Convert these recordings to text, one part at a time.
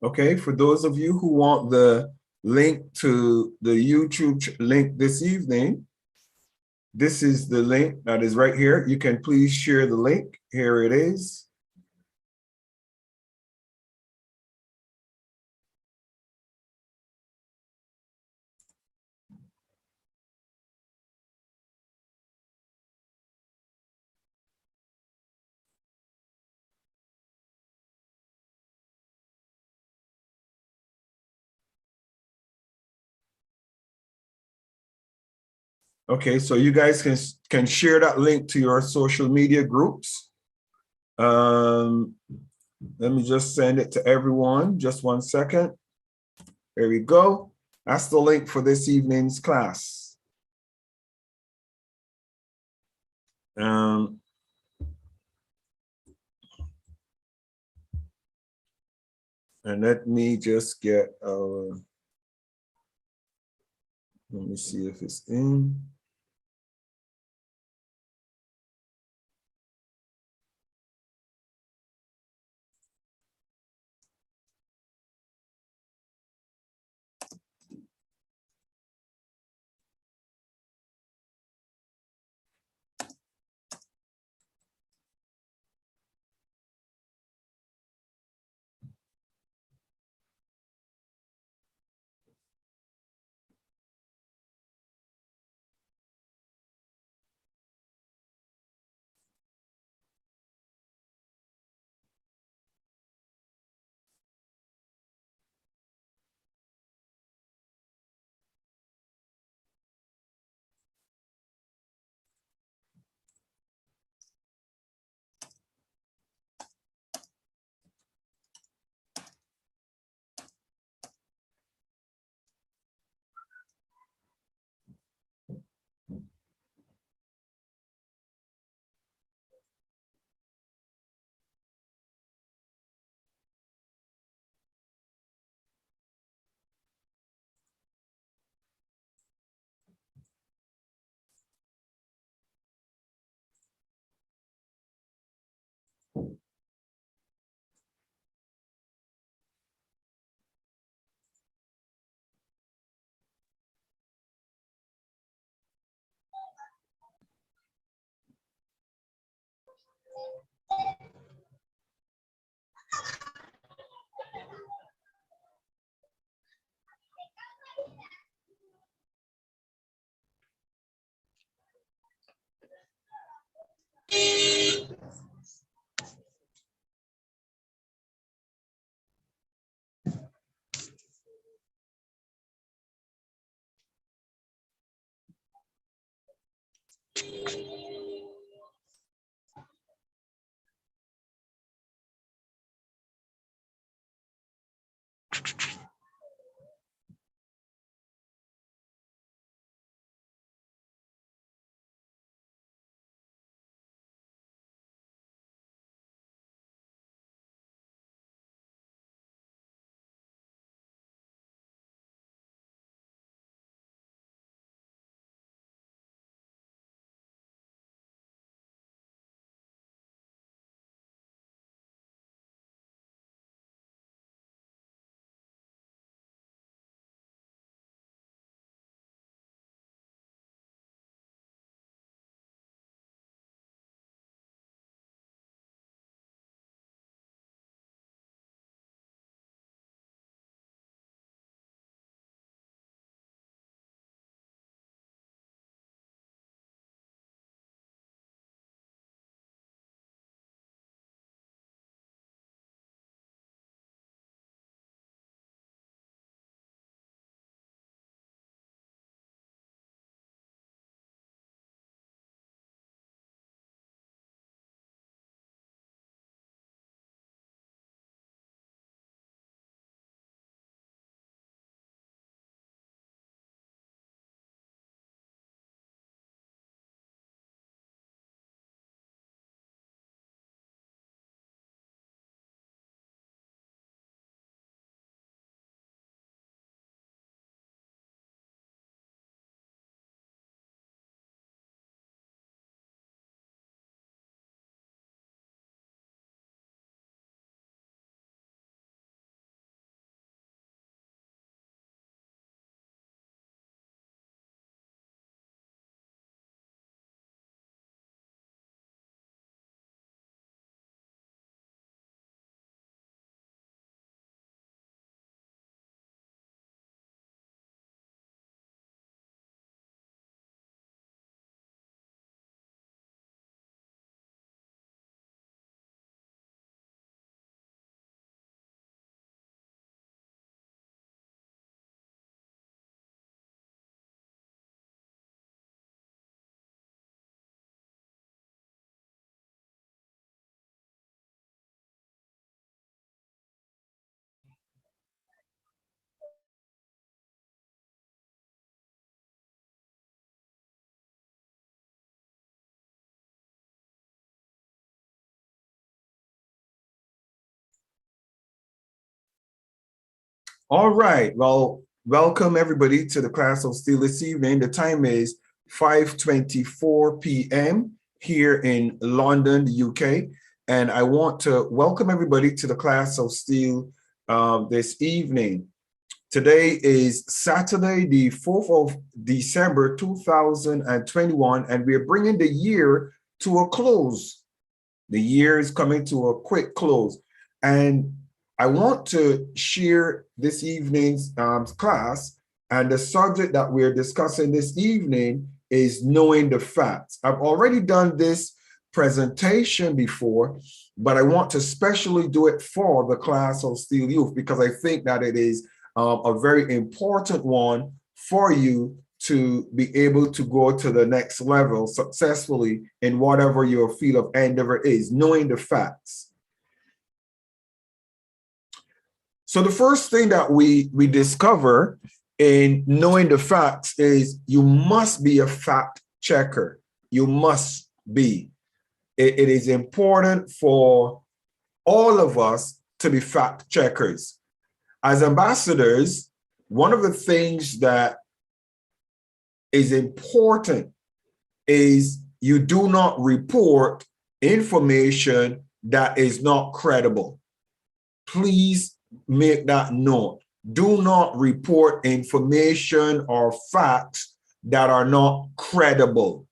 Okay, for those of you who want the link to the YouTube link this evening, this is the link that is right here. You can please share the link. Here it is. Okay, so you guys can share that link to your social media groups. Let me just send it to everyone. Just 1 second. There we go. That's the link for this evening's class. And let me just get let me see if it's in. All right. Well, welcome everybody to the class of Steele this evening. The time is 5:24 p.m. here in London, the UK. And I want to welcome everybody to the class of Steele this evening. Today is Saturday, the 4th of December, 2021, and we're bringing the year to a close. The year is coming to a quick close. And I want to share this evening's class, and the subject that we're discussing this evening is knowing the facts. I've already done this presentation before, but I want to specially do it for the class of Steele Youth because I think that it is a very important one for you to be able to go to the next level successfully in whatever your field of endeavor is, knowing the facts. So the first thing that we discover in knowing the facts is you must be a fact checker. You must be. It is important for all of us to be fact checkers. As ambassadors, one of the things that is important is you do not report information that is not credible. Please make that note. Do not report information or facts that are not credible.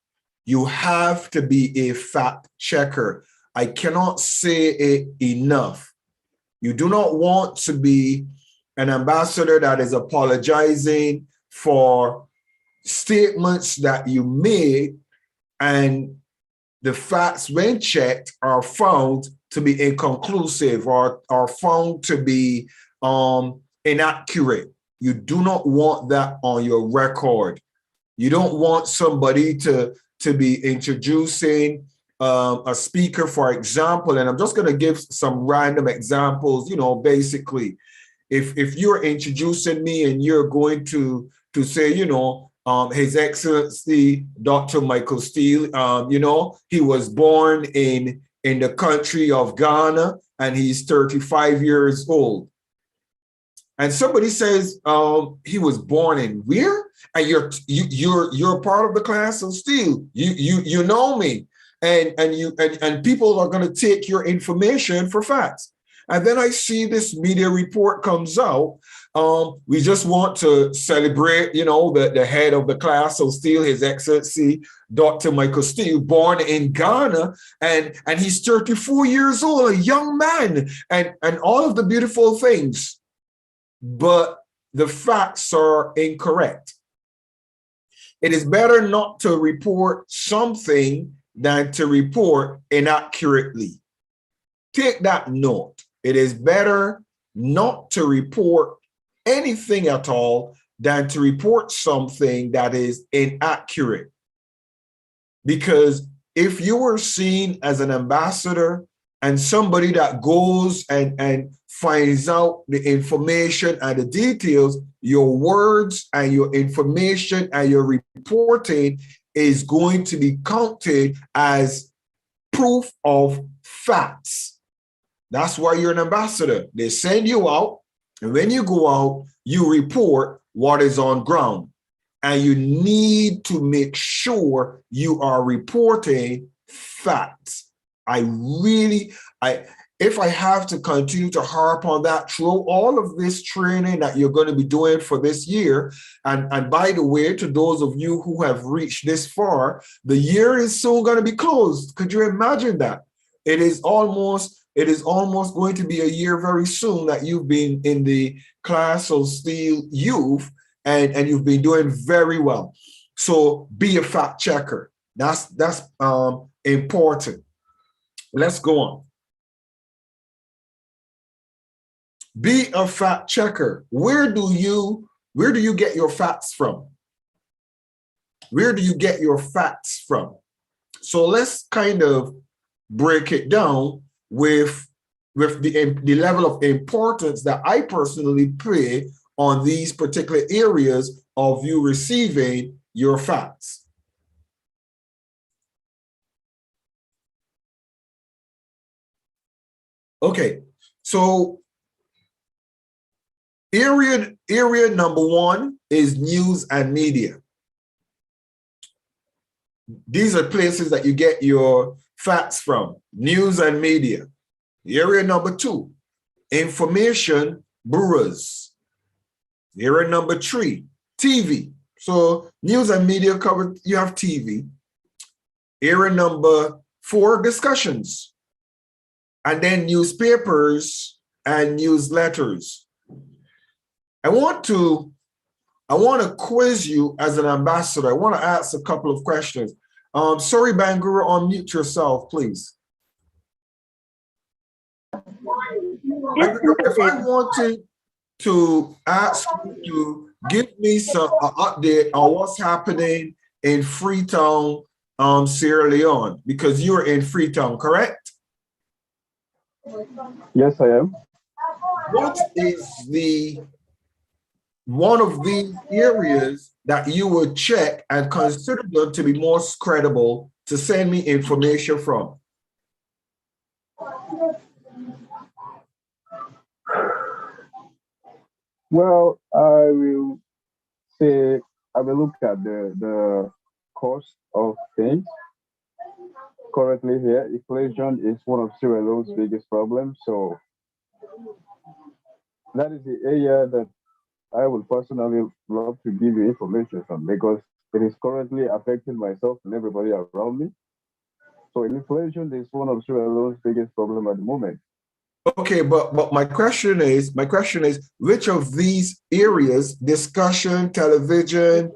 You have to be a fact checker. I cannot say it enough. You do not want to be an ambassador that is apologizing for statements that you made and the facts when checked are found to be inconclusive or are found to be inaccurate. You do not want that on your record. You don't want somebody to be introducing a speaker, for example, and I'm just going to give some random examples, basically. If you're introducing me and you're going to say, His Excellency Dr. Michael Steele, he was born in the country of Ghana and he's 35 years old. And somebody says he was born in where? And you're part of the class of Steele. You know me, and people are going to take your information for facts. And then I see this media report comes out. We just want to celebrate, the head of the class of Steele, His Excellency Dr. Michael Steele, born in Ghana, and he's 34 years old, a young man, and all of the beautiful things. But the facts are incorrect. It is better not to report something than to report inaccurately. Take that note. It is better not to report anything at all than to report something that is inaccurate. Because if you were seen as an ambassador and somebody that goes and finds out the information and the details, your words and your information and your reporting is going to be counted as proof of facts. That's why you're an ambassador. They send you out, and when you go out, you report what is on ground. And you need to make sure you are reporting facts. If I have to continue to harp on that through all of this training that you're going to be doing for this year, and by the way, to those of you who have reached this far, the year is soon going to be closed. Could you imagine that? It is almost going to be a year very soon that you've been in the class of Steele Youth, and you've been doing very well. So be a fact checker. That's important. Let's go on. Be a fact checker. Where do you get your facts from? Where do you get your facts from? So let's kind of break it down with the level of importance that I personally play on these particular areas of you receiving your facts. Okay, so Area number 1 is news and media. These are places that you get your facts from, news and media. Area number 2, information bureaus. Area number 3, TV. So news and media covered, you have TV. Area number 4, discussions. And then newspapers and newsletters. I want to quiz you as an ambassador. I want to ask a couple of questions. Sorry, Bangura, unmute yourself, please. If I wanted to ask you to give me some update on what's happening in Freetown, Sierra Leone, because you're in Freetown, correct? Yes, I am. What is one of these areas that you would check and consider them to be most credible to send me information from? Well, I will say I will look at the cost of things. Currently here, inflation is one of Sierra Leone's biggest problems. So that is the area that I would personally love to give you information from, because it is currently affecting myself and everybody around me. So inflation is one of Sierra Leone's biggest problem at the moment. Okay, but my question is, which of these areas, discussion, television,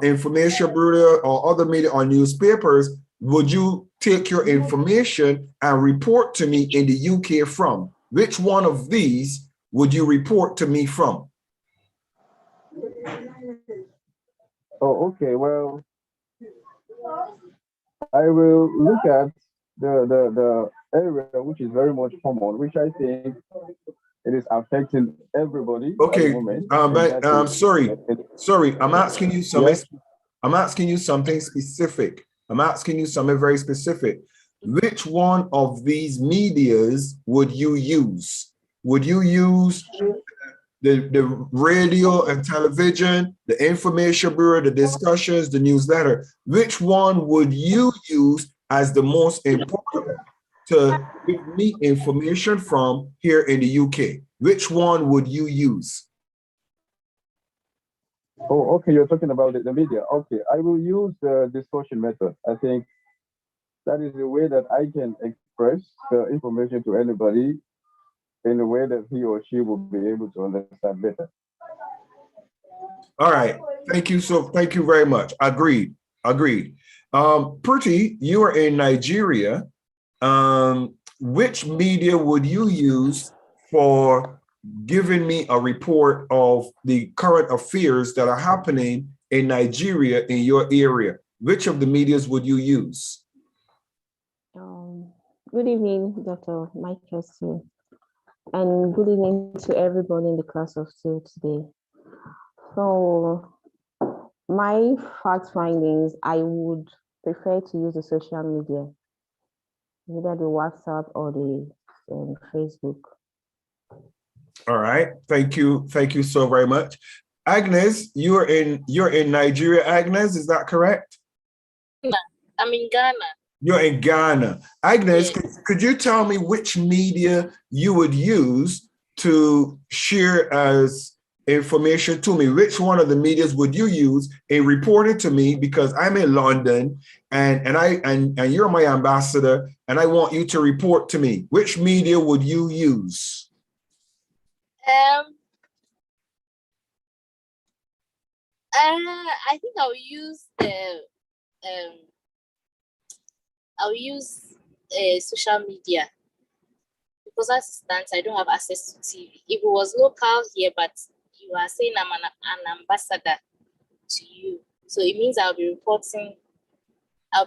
information bureau, or other media or newspapers, would you take your information and report to me in the UK from? Which one of these would you report to me from? Oh, okay. Well, I will look at the area which is very much common, which I think it is affecting everybody. Okay, but sorry, I'm asking you something. Yes. I'm asking you something specific. I'm asking you something very specific. Which one of these medias would you use? Would you use the radio and television, the information bureau, the discussions, the newsletter? Which one would you use as the most important to give me information from here in the UK? Which one would you use? Oh, okay. You're talking about the media. Okay, I will use the discussion method. I think that is the way that I can express the information to anybody in a way that he or she will be able to understand better. All right. Thank you. Thank you very much. Agreed. Pretty, you are in Nigeria. Which media would you use for giving me a report of the current affairs that are happening in Nigeria in your area? Which of the medias would you use? Good evening, Dr. Michael Steele, and good evening to everybody in the class of Steele today. So my fact findings, I would prefer to use the social media, either the WhatsApp or the Facebook. All right, thank you so very much. Agnes, you're in Nigeria. Agnes, is that correct? I'm in Ghana. You're in Ghana. Agnes, Yes. could you tell me which media you would use to share as information to me? Which one of the medias would you use in reporting to me? Because I'm in London and you're my ambassador, and I want you to report to me. Which media would you use? I think I'll use social media, because as it stands, I don't have access to TV. If it was local here, but you are saying I'm an ambassador to you, so it means I'll be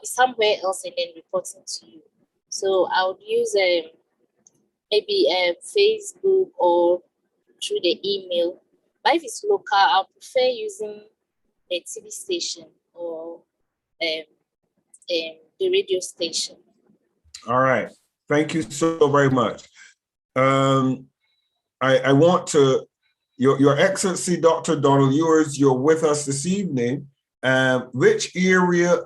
somewhere else and then reporting to you. So I would use maybe Facebook or through the email. But if it's local, I'll prefer using a TV station or the radio station. All right. Thank you so very much. I want to Your Excellency, Dr. Donald Ewers, you're with us this evening. Which area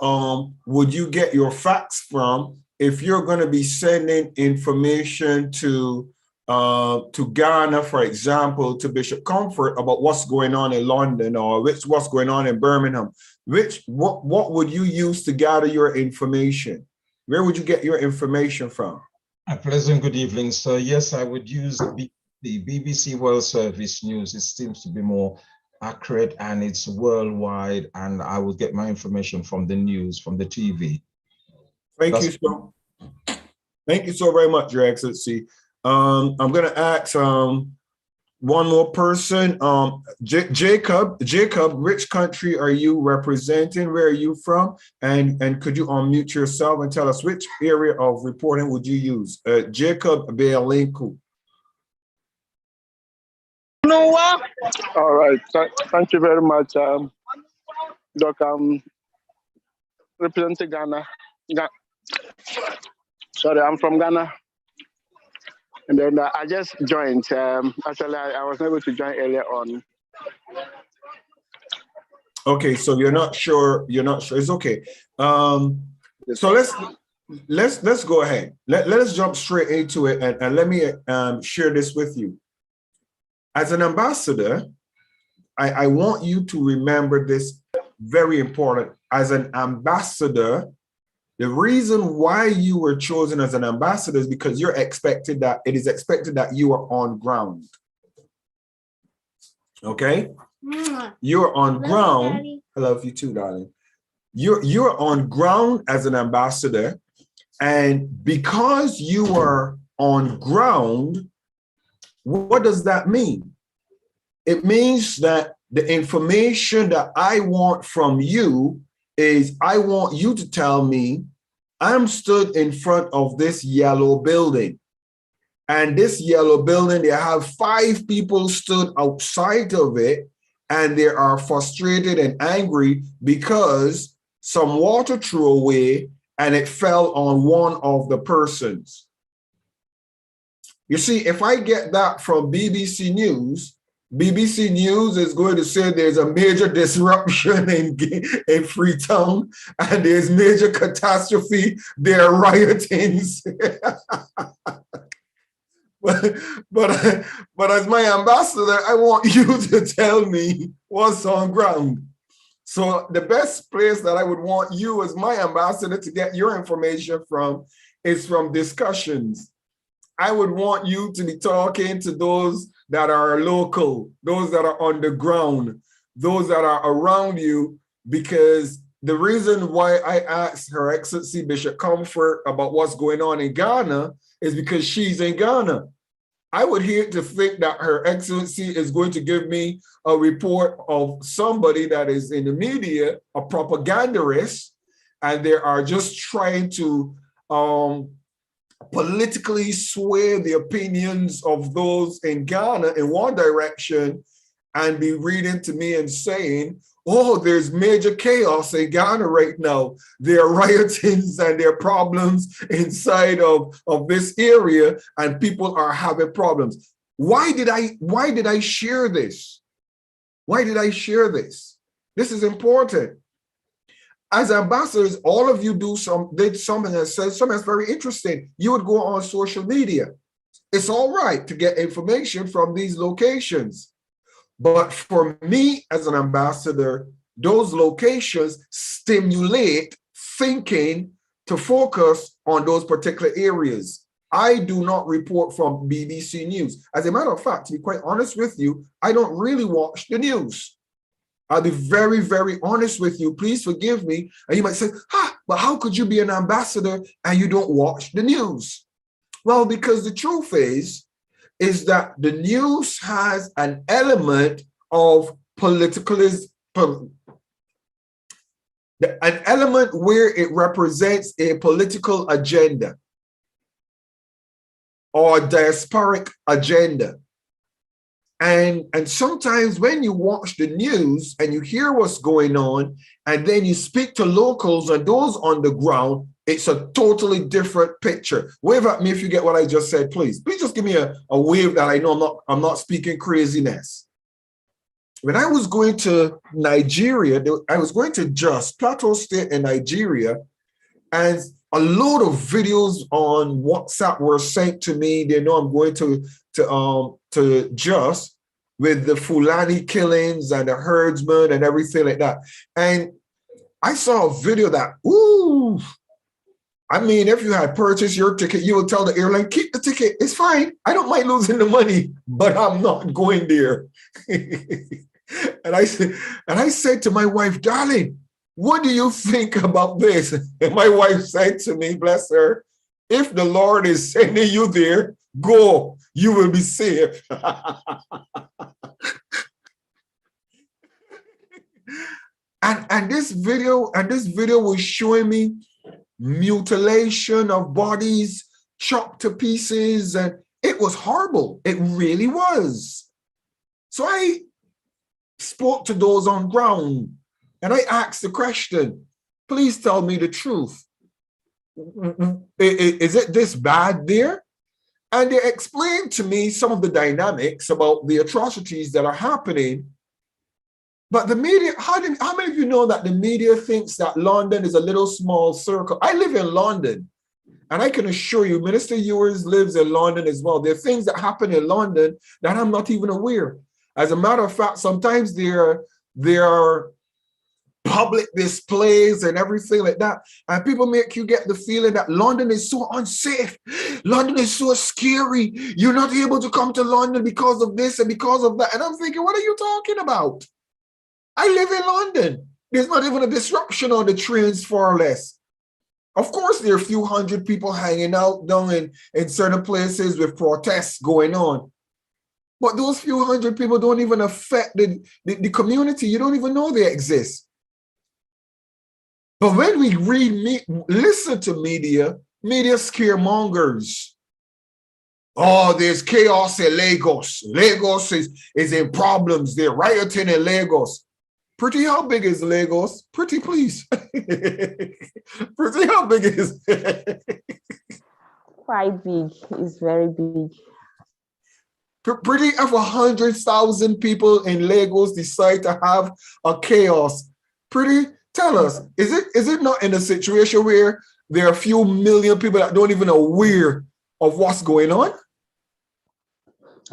would you get your facts from if you're going to be sending information to Ghana, for example, to Bishop Comfort about what's going on in London or what's going on in Birmingham? What would you use to gather your information? Where would you get your information from? A pleasant good evening, sir. Yes, I would use the BBC World Service News. It seems to be more accurate and it's worldwide, and I will get my information from the news, from the TV. Thank you so very much, Your Excellency. I'm going to ask one more person. Jacob, which country are you representing? Where are you from? And could you unmute yourself and tell us which area of reporting would you use? Jacob Bealinku. All right. Thank you very much, Doc. I'm representing Ghana. Sorry, I'm from Ghana. And then I just joined. Actually, I was able to join earlier on. Okay, so you're not sure. It's okay. So let's go ahead. Let's jump straight into it, and let me share this with you. As an ambassador, I want you to remember this, very important. As an ambassador, the reason why you were chosen as an ambassador is because it is expected that you are on ground. Okay? You're on ground. Daddy. I love you too, darling. You're on ground as an ambassador, and because you are on ground, what does that mean? It means that the information that I want from you is I want you to tell me, I'm stood in front of this yellow building. And this yellow building, they have 5 people stood outside of it, and they are frustrated and angry because some water threw away and it fell on one of the persons. You see, if I get that from BBC News is going to say there's a major disruption in Freetown and there's major catastrophe, there are riotings. but as my ambassador, I want you to tell me what's on ground. So the best place that I would want you as my ambassador to get your information from is from discussions. I would want you to be talking to those that are local, those that are on the ground, those that are around you, because the reason why I asked Her Excellency Bishop Comfort about what's going on in Ghana is because she's in Ghana. I would hate to think that Her Excellency is going to give me a report of somebody that is in the media, a propagandist, and they are just trying to politically sway the opinions of those in Ghana in one direction and be reading to me and saying, oh, there's major chaos in Ghana right now. There are riotings and there are problems inside of this area and people are having problems. Why did I share this? Why did I share this? This is important. As ambassadors, all of you did something that says something that's very interesting. You would go on social media. It's all right to get information from these locations. But for me as an ambassador, those locations stimulate thinking to focus on those particular areas. I do not report from BBC News. As a matter of fact, to be quite honest with you, I don't really watch the news. I'll be very, very honest with you. Please forgive me. And you might say, but how could you be an ambassador and you don't watch the news? Well, because the truth is that the news has an element of politicalism, an element where it represents a political agenda or a diasporic agenda. And sometimes when you watch the news and you hear what's going on, and then you speak to locals and those on the ground, it's a totally different picture. Wave at me if you get what I just said, please. Please just give me a wave that I know I'm not speaking craziness. when I was going to Nigeria, I was going to Jos, Plateau State in Nigeria, and a load of videos on WhatsApp were sent to me. They know I'm going to Jos with the Fulani killings and the herdsmen and everything like that. And I saw a video that, ooh, I mean, if you had purchased your ticket, you would tell the airline, keep the ticket, it's fine. I don't mind losing the money, but I'm not going there. And I said to my wife, darling, what do you think about this? And my wife said to me, bless her, if the Lord is sending you there, go, you will be safe. And this video was showing me mutilation of bodies, chopped to pieces, and it was horrible. It really was. So I spoke to those on ground and I asked the question, please tell me the truth. Is it this bad there? And they explained to me some of the dynamics about the atrocities that are happening. But the media, how many of you know that the media thinks that London is a little small circle? I live in London, and I can assure you, Minister Ewers lives in London as well. There are things that happen in London that I'm not even aware. As a matter of fact, sometimes there are public displays and everything like that, and people make you get the feeling that London is so unsafe. London is so scary. You're not able to come to London because of this and because of that. And I'm thinking, what are you talking about? I live in London. There's not even a disruption on the trains, far less. Of course, there are a few hundred people hanging out down in certain places with protests going on. But those few hundred people don't even affect the community. You don't even know they exist. But when we listen to media scaremongers. Oh, there's chaos in Lagos. Lagos is in problems. They're rioting in Lagos. Pretty, how big is Lagos? Pretty, please. Pretty, how big is it? Quite big. It's very big. Pretty, if 100,000 people in Lagos decide to have a chaos, Pretty, tell us, is it not in a situation where there are a few million people that don't even aware of what's going on?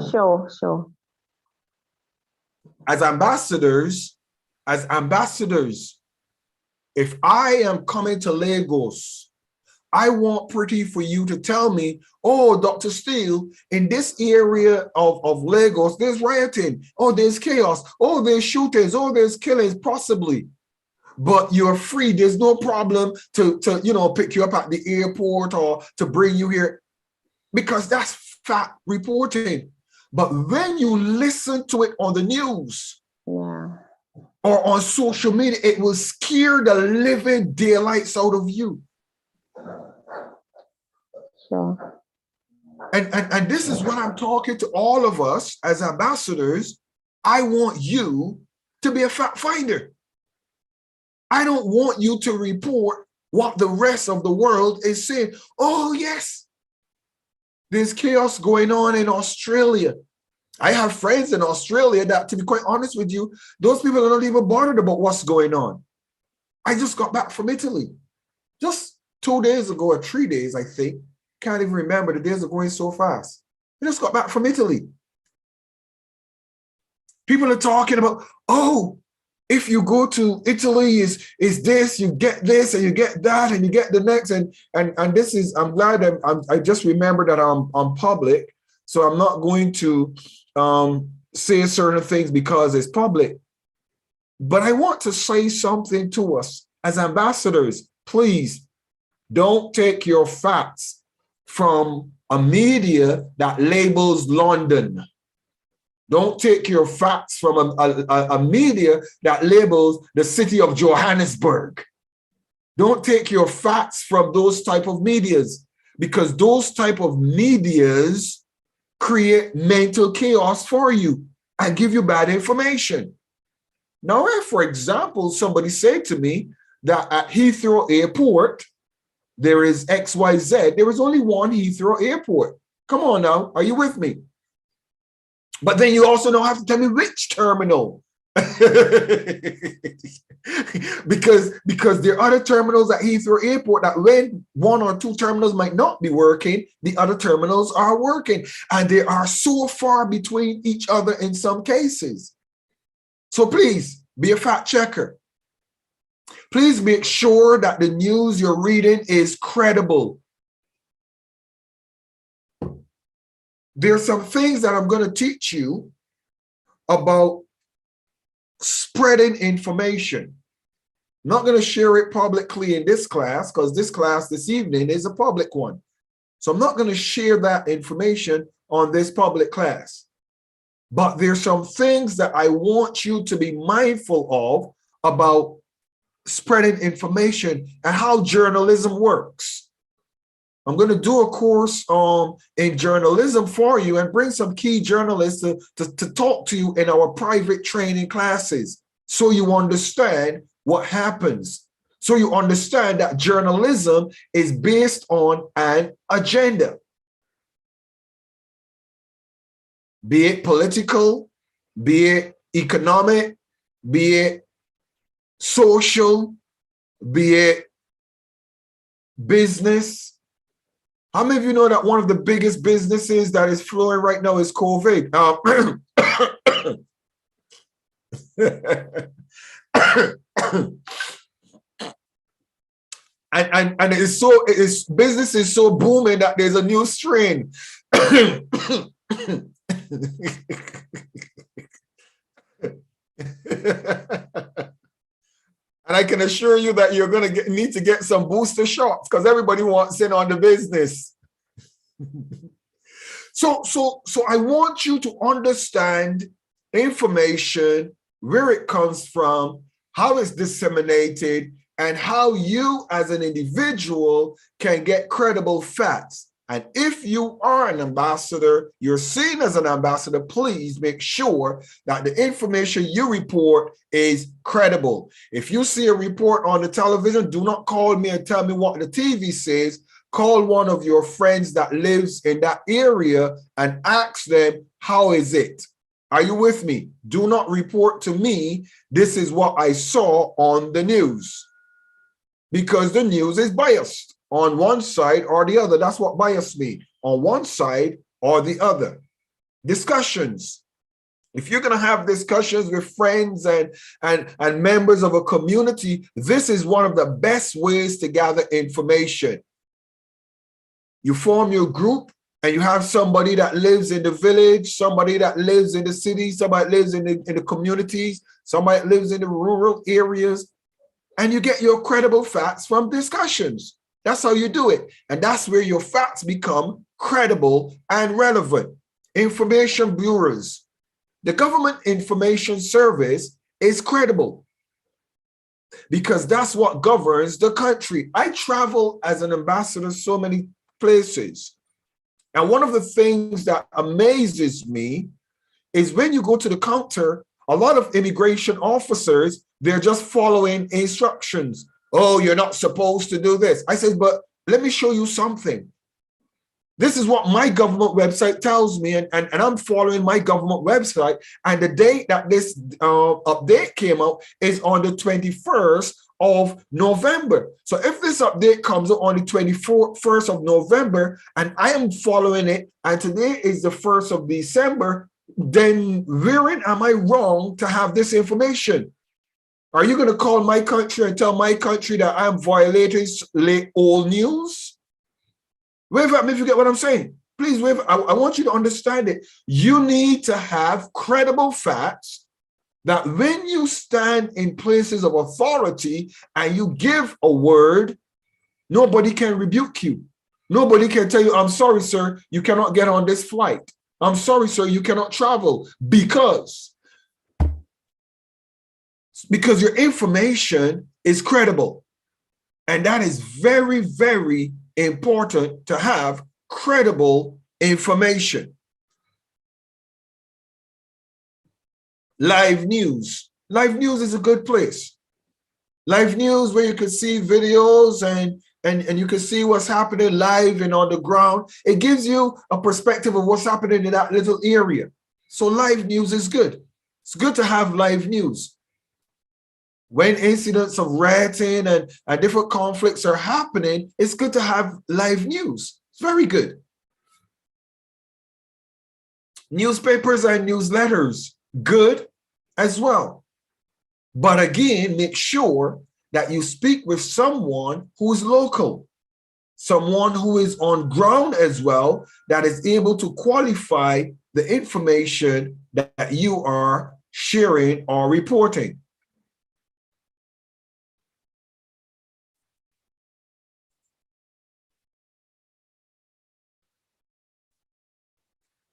Sure. As ambassadors, if I am coming to Lagos, I want Pretty for you to tell me, oh, Dr. Steele, in this area of Lagos, there's rioting, oh, there's chaos, oh, there's shootings, oh, there's killings, possibly. But you're free. There's no problem to pick you up at the airport or to bring you here, because that's fact reporting. But when you listen to it on the news, or on social media, it will scare the living daylights out of you. Sure. And this is what I'm talking to all of us as ambassadors. I want you to be a fact finder. I don't want you to report what the rest of the world is saying. Oh, yes, there's chaos going on in Australia. I have friends in Australia that, to be quite honest with you, those people are not even bothered about what's going on. I just got back from Italy just 2 days ago, or 3 days, I think. Can't even remember. The days are going so fast. I just got back from Italy. People are talking about, oh, if you go to Italy, is this, you get this and you get that and you get the next. And this is, I'm glad I just remember that I'm public. So I'm not going to say certain things because it's public. But I want to say something to us as ambassadors. Please don't take your facts from a media that labels London. Don't take your facts from a media that labels the city of Johannesburg. Don't take your facts from those type of medias, because those type of medias create mental chaos for you and give you bad information. Now, if, for example, somebody said to me that at Heathrow Airport, there is XYZ, there is only one Heathrow Airport. Come on now, are you with me? But then you also don't have to tell me which terminal. because there are other terminals at Heathrow Airport that when one or two terminals might not be working, the other terminals are working, and they are so far between each other in some cases. So please be a fact checker. Please make sure that the news you're reading is credible. There's some things that I'm going to teach you about spreading information. I'm not going to share it publicly in this class because this class this evening is a public one. So I'm not going to share that information on this public class. But there's some things that I want you to be mindful of about spreading information and how journalism works. I'm going to do a course in journalism for you and bring some key journalists to talk to you in our private training classes so you understand what happens. So you understand that journalism is based on an agenda. Be it political, be it economic, be it social, be it business. How many of you know that one of the biggest businesses that is flowing right now is COVID? And business is so booming that there's a new strain. And I can assure you that you're going to need to get some booster shots because everybody wants in on the business. So I want you to understand information, where it comes from, how it's disseminated, and how you as an individual can get credible facts. And if you are an ambassador, you're seen as an ambassador, please make sure that the information you report is credible. If you see a report on the television, do not call me and tell me what the TV says. Call one of your friends that lives in that area and ask them, how is it? Are you with me? Do not report to me, this is what I saw on the news. Because the news is biased on one side or the other. That's what bias means, on one side or the other. Discussions. If you're going to have discussions with friends and members of a community, this is one of the best ways to gather information. You form your group and you have somebody that lives in the village, somebody that lives in the city, somebody lives in the communities, somebody lives in the rural areas, and you get your credible facts from discussions. That's how you do it. And that's where your facts become credible and relevant. Information bureaus. The Government Information Service is credible because that's what governs the country. I travel as an ambassador so many places. And one of the things that amazes me is when you go to the counter, a lot of immigration officers, they're just following instructions. Oh, you're not supposed to do this. I said, but let me show you something. This is what my government website tells me, and I'm following my government website. And the date that this update came out is on the 21st of November. So if this update comes out on the 21st of November, and I am following it, and today is the 1st of December, then wherein am I wrong to have this information? Are you going to call my country and tell my country that I'm violating old news? Wave at me if you get what I'm saying. Please wave. I want you to understand it. You need to have credible facts that when you stand in places of authority and you give a word, nobody can rebuke you. Nobody can tell you, I'm sorry, sir, you cannot get on this flight. I'm sorry, sir, you cannot travel because your information is credible. And that is very, very important to have credible information. Live news. Live news is a good place. Live news where you can see videos and you can see what's happening live and on the ground. It gives you a perspective of what's happening in that little area. So live news is good. It's good to have live news. When incidents of rioting and different conflicts are happening, it's good to have live news. It's very good. Newspapers and newsletters, good as well. But again, make sure that you speak with someone who's local, someone who is on ground as well, that is able to qualify the information that you are sharing or reporting.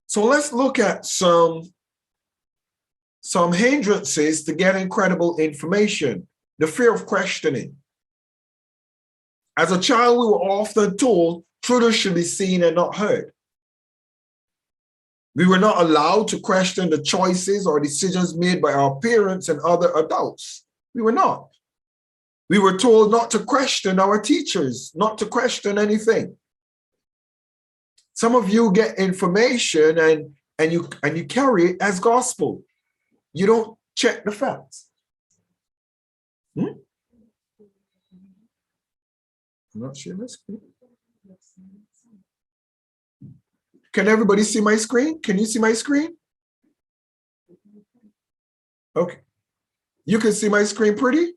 So let's look at some hindrances to getting credible information. The fear of questioning. As a child, we were often told truth should be seen and not heard. We were not allowed to question the choices or decisions made by our parents and other adults. We were not. We were told not to question our teachers, not to question anything. Some of you get information and you carry it as gospel. You don't check the facts. I'm not sure my screen. Can everybody see my screen? Can you see my screen? Okay. You can see my screen pretty?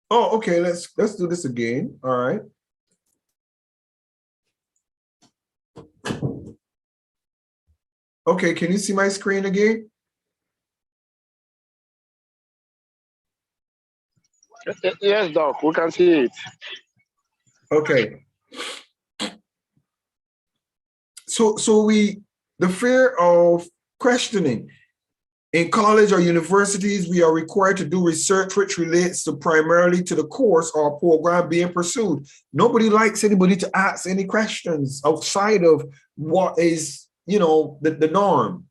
Oh, okay. Let's do this again. All right. Okay, can you see my screen again? Yes, Doc, we can see it. Okay. So the fear of questioning. In college or universities, we are required to do research which relates to primarily to the course or program being pursued. Nobody likes anybody to ask any questions outside of what is, the norm.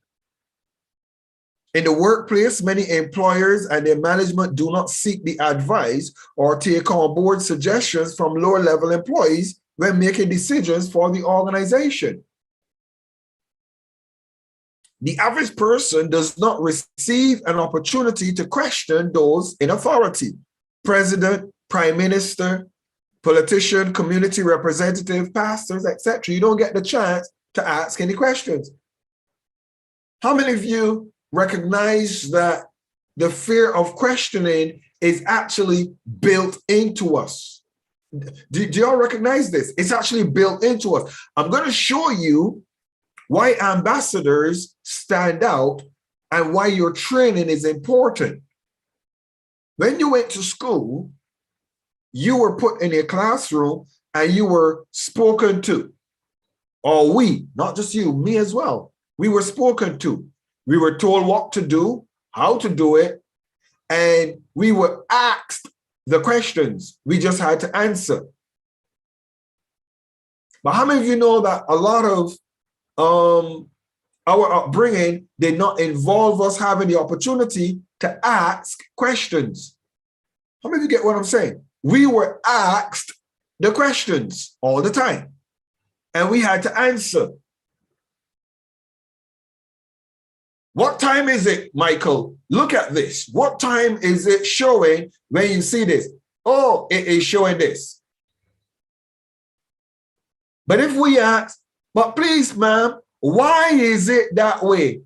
In the workplace, many employers and their management do not seek the advice or take on board suggestions from lower level employees when making decisions for the organization. The average person does not receive an opportunity to question those in authority: president, prime minister, politician, community representative, pastors, etc. You don't get the chance to ask any questions. How many of you recognize that the fear of questioning is actually built into us? Do y'all recognize this? It's actually built into us. I'm going to show you why ambassadors stand out and why your training is important. When you went to school, you were put in a classroom and you were spoken to. Or we, not just you, me as well. We were spoken to. We were told what to do, how to do it, and we were asked the questions. We just had to answer. But how many of you know that a lot of our upbringing did not involve us having the opportunity to ask questions? How many of you get what I'm saying? We were asked the questions all the time, and we had to answer. What time is it, Michael? Look at this. What time is it showing when you see this? Oh, it is showing this. But if we ask, but please, ma'am, why is it that way?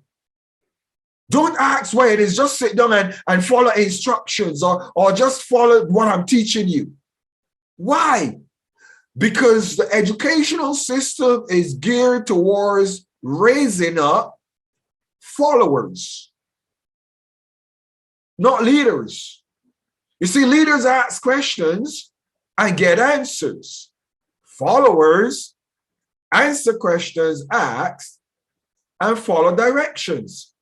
Don't ask why it is. Just sit down and follow instructions or just follow what I'm teaching you. Why? Because the educational system is geared towards raising up followers, not leaders. You see, leaders ask questions and get answers. Followers answer questions asked and follow directions.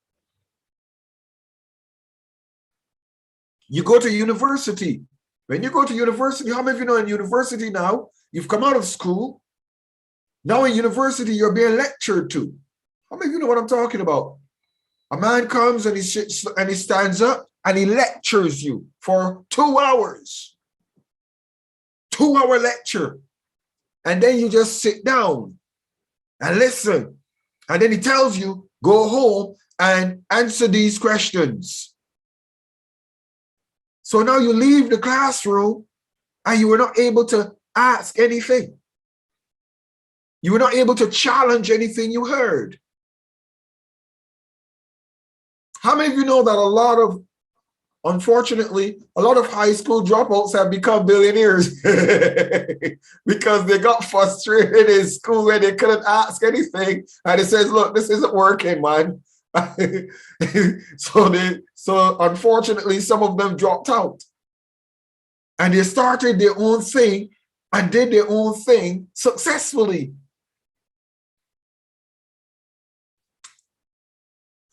You go to university. When you go to university, how many of you know in university now, you've come out of school. Now in university, you're being lectured to. How many of you know what I'm talking about? A man comes and he sits and he stands up and he lectures you for 2 hours. 2-hour lecture. And then you just sit down and listen. And then he tells you Go home and answer these questions. So now you leave the classroom and you were not able to ask anything. You were not able to challenge anything you heard. How many of you know that unfortunately, a lot of high school dropouts have become billionaires because they got frustrated in school where they couldn't ask anything. And it says, look, this isn't working, man. So unfortunately, some of them dropped out. And they started their own thing and did their own thing successfully.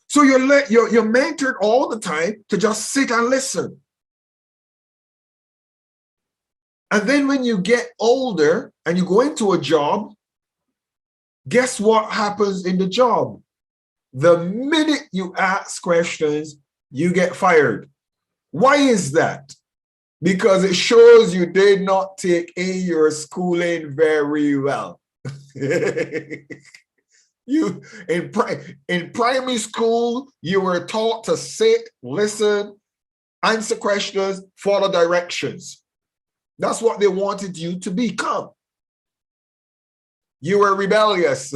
So you're mentored all the time to just sit and listen. And then when you get older and you go into a job, guess what happens in the job? The minute you ask questions, you get fired. Why is that? Because it shows you did not take in your schooling very well. In primary school, you were taught to sit, listen, answer questions, follow directions. That's what they wanted you to become. You were rebellious.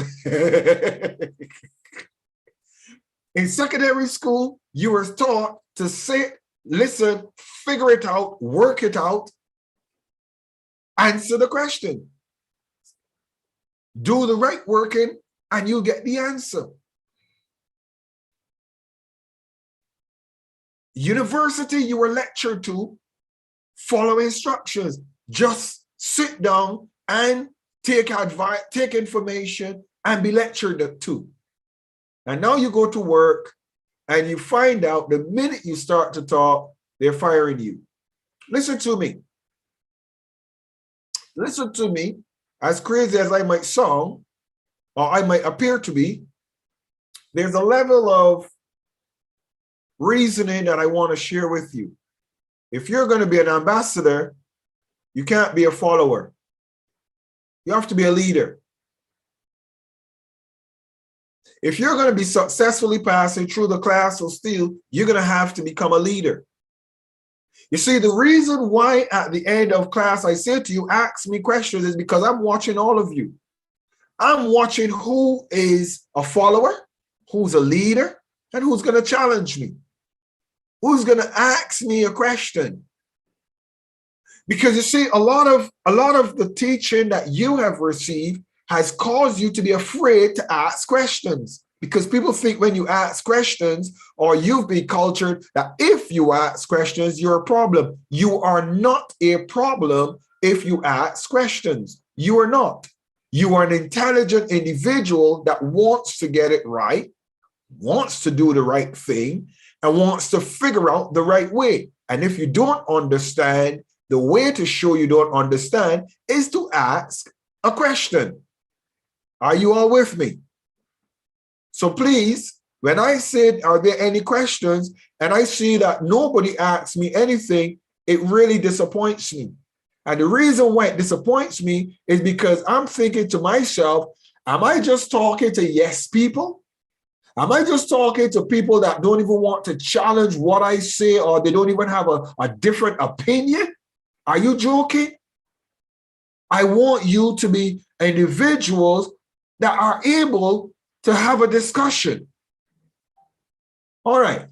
In secondary school, you were taught to sit, listen, figure it out, work it out, answer the question. Do the right working, and you get the answer. University, you were lectured to follow instructions. Just sit down and take advice, take information, and be lectured to. And now you go to work and you find out the minute you start to talk, they're firing you. Listen to me. Listen to me. As crazy as I might sound, or I might appear to be, there's a level of reasoning that I want to share with you. If you're going to be an ambassador, you can't be a follower. You have to be a leader. If you're going to be successfully passing through the class of Steele, you're going to have to become a leader. You see, the reason why at the end of class I say to you, ask me questions, is because I'm watching all of you. I'm watching who is a follower, who's a leader, and who's going to challenge me. Who's going to ask me a question? Because you see, a lot of the teaching that you have received has caused you to be afraid to ask questions, because people think when you ask questions, or you've been cultured that if you ask questions, you're a problem. You are not a problem if you ask questions. You are not. You are an intelligent individual that wants to get it right, wants to do the right thing, and wants to figure out the right way. And if you don't understand, the way to show you don't understand is to ask a question. Are you all with me? So please, when I said, are there any questions, and I see that nobody asks me anything, it really disappoints me. And the reason why it disappoints me is because I'm thinking to myself, am I just talking to yes people? Am I just talking to people that don't even want to challenge what I say, or they don't even have a different opinion? Are you joking? I want you to be individuals that are able to have a discussion. All right.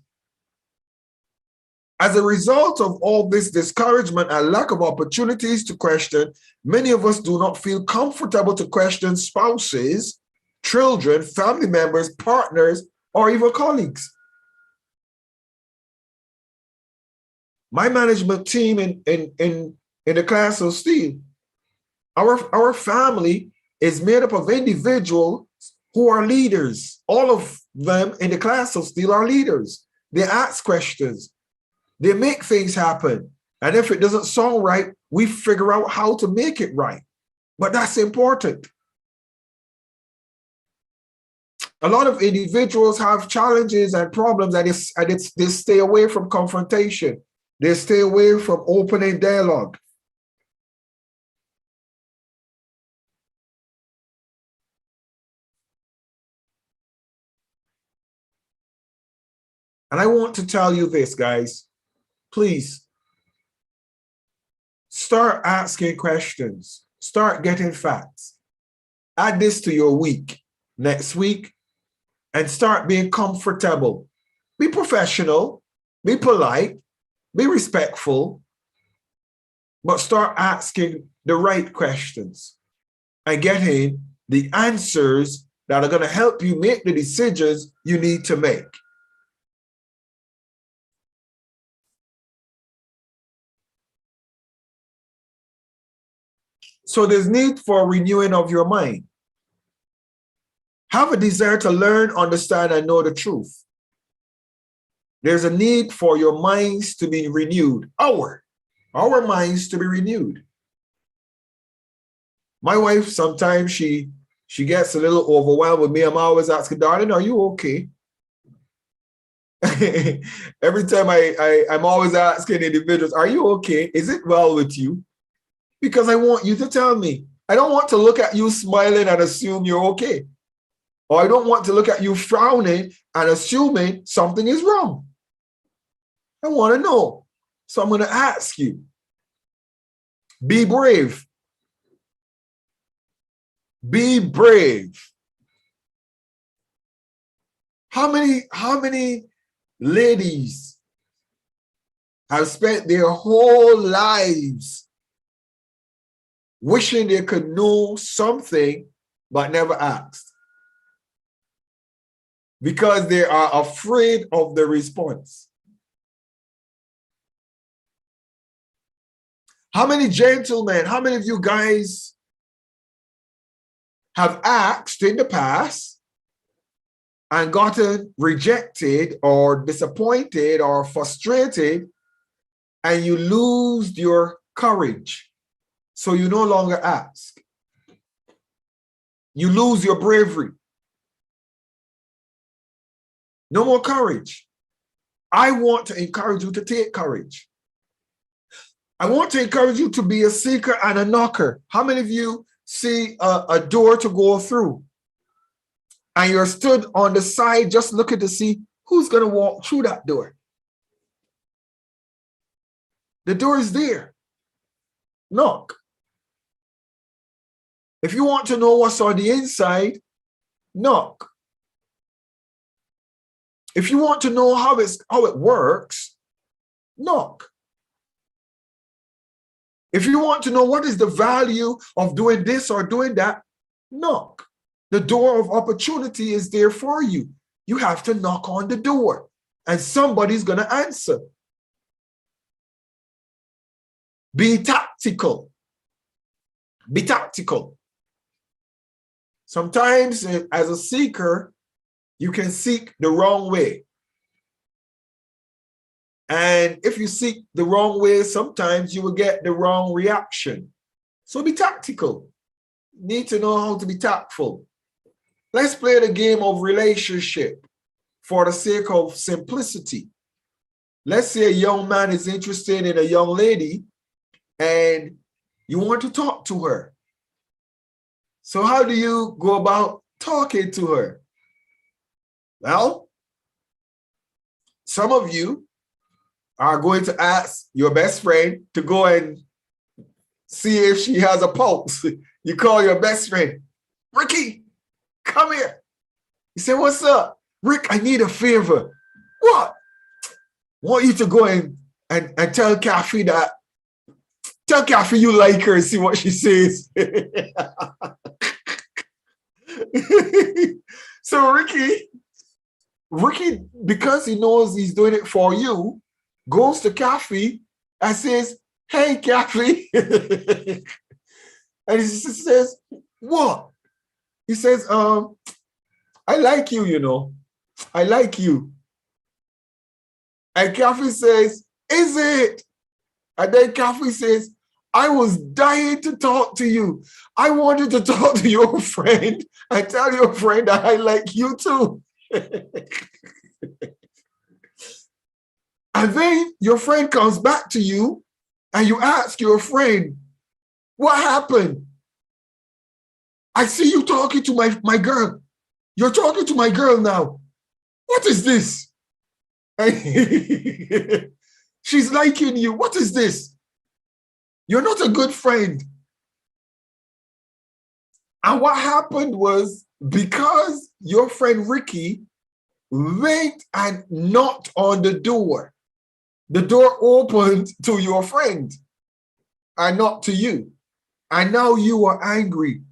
As a result of all this discouragement and lack of opportunities to question, many of us do not feel comfortable to question spouses, children, family members, partners, or even colleagues. My management team in the class of Steele, our family is made up of individuals who are leaders. All of them in the class of Steele are leaders. They ask questions. They make things happen. And if it doesn't sound right, we figure out how to make it right. But that's important. A lot of individuals have challenges and problems, and they stay away from confrontation. They stay away from opening dialogue. And I want to tell you this, guys. Please start asking questions. Start getting facts. Add this to your week next week and start being comfortable. Be professional, be polite, be respectful, but start asking the right questions and getting the answers that are going to help you make the decisions you need to make. So there's need for renewing of your mind. Have a desire to learn, understand, and know the truth. There's a need for your minds to be renewed. Our minds to be renewed. My wife, sometimes she gets a little overwhelmed with me. I'm always asking, darling, are you okay? Every time I'm always asking individuals, are you okay? Is it well with you? Because I want you to tell me. I don't want to look at you smiling and assume you're okay. Or I don't want to look at you frowning and assuming something is wrong. I want to know. So I'm going to ask you. Be brave. Be brave. How many ladies have spent their whole lives wishing they could know something but never asked? Because they are afraid of the response. How many gentlemen, how many of you guys have asked in the past and gotten rejected or disappointed or frustrated, and you lose your courage? So you no longer ask. You lose your bravery. No more courage. I want to encourage you to take courage. I want to encourage you to be a seeker and a knocker. How many of you see a door to go through and you're stood on the side just looking to see who's going to walk through that door? The door is there. Knock. If you want to know what's on the inside, knock. If you want to know how it works, knock. If you want to know what is the value of doing this or doing that, knock. The door of opportunity is there for you. You have to knock on the door and somebody's going to answer. Be tactical. Be tactical. Sometimes as a seeker, you can seek the wrong way. And if you seek the wrong way, sometimes you will get the wrong reaction. So be tactical. You need to know how to be tactful. Let's play the game of relationship for the sake of simplicity. Let's say a young man is interested in a young lady and you want to talk to her. So how do you go about talking to her? Well, some of you are going to ask your best friend to go and see if she has a pulse. You call your best friend, Ricky, come here. You say, what's up? Rick, I need a favor. What? I want you to go and tell Kathy that, tell Kathy you like her and see what she says. So Ricky, because he knows he's doing it for you, goes to Kathy and says, hey, Kathy. And he says, what? He says, I like you, you know. I like you. And Kathy says, is it? And then Kathy says, I was dying to talk to you. I wanted to talk to your friend and tell your friend that I like you too. And then your friend comes back to you and you ask your friend, what happened? I see you talking to my girl. You're talking to my girl now. What is this? She's liking you. What is this? You're not a good friend. And what happened was, because your friend Ricky went and knocked on the door opened to your friend and not to you. And now you are angry.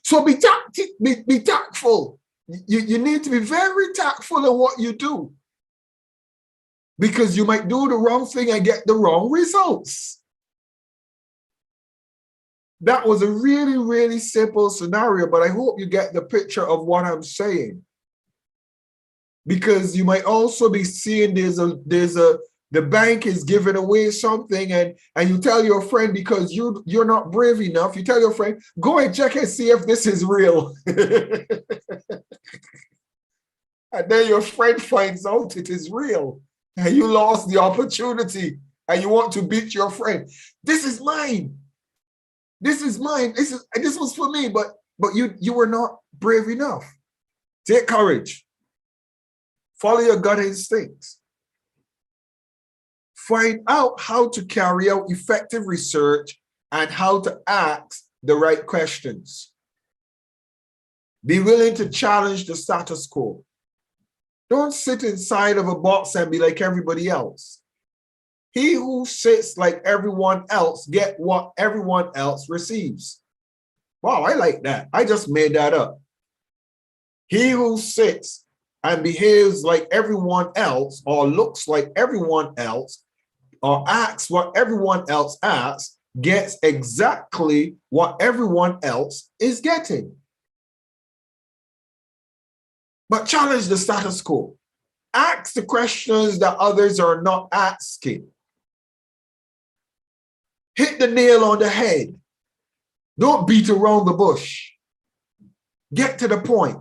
So be tactful. You need to be very tactful in what you do, because you might do the wrong thing and get the wrong results. That was a really, really simple scenario, but I hope you get the picture of what I'm saying. Because you might also be seeing the bank is giving away something, and you tell your friend, because you're not brave enough, you tell your friend, go and check and see if this is real. And then your friend finds out it is real, and you lost the opportunity, and you want to beat your friend. This is mine. This is mine. This was for me, but you were not brave enough. Take courage. Follow your gut instincts. Find out how to carry out effective research and how to ask the right questions. Be willing to challenge the status quo. Don't sit inside of a box and be like everybody else. He who sits like everyone else get what everyone else receives. Wow, I like that. I just made that up. He who sits and behaves like everyone else, or looks like everyone else, or acts what everyone else acts, gets exactly what everyone else is getting. But challenge the status quo. Ask the questions that others are not asking. Hit the nail on the head. Don't beat around the bush. Get to the point.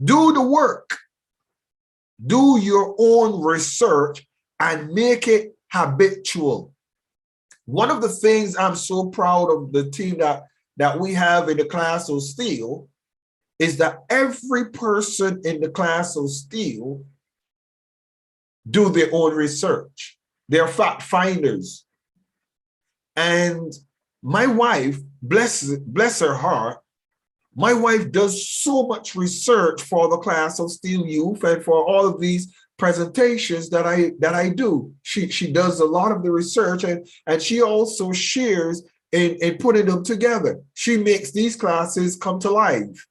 Do the work. Do your own research and make it habitual. One of the things I'm so proud of the team that we have in the class of Steele is that every person in the class of Steele do their own research. They're fact finders. And my wife, bless her heart, my wife does so much research for the class of Steele Youth and for all of these presentations that I do. She does a lot of the research, and she also shares in putting them together. She makes these classes come to life.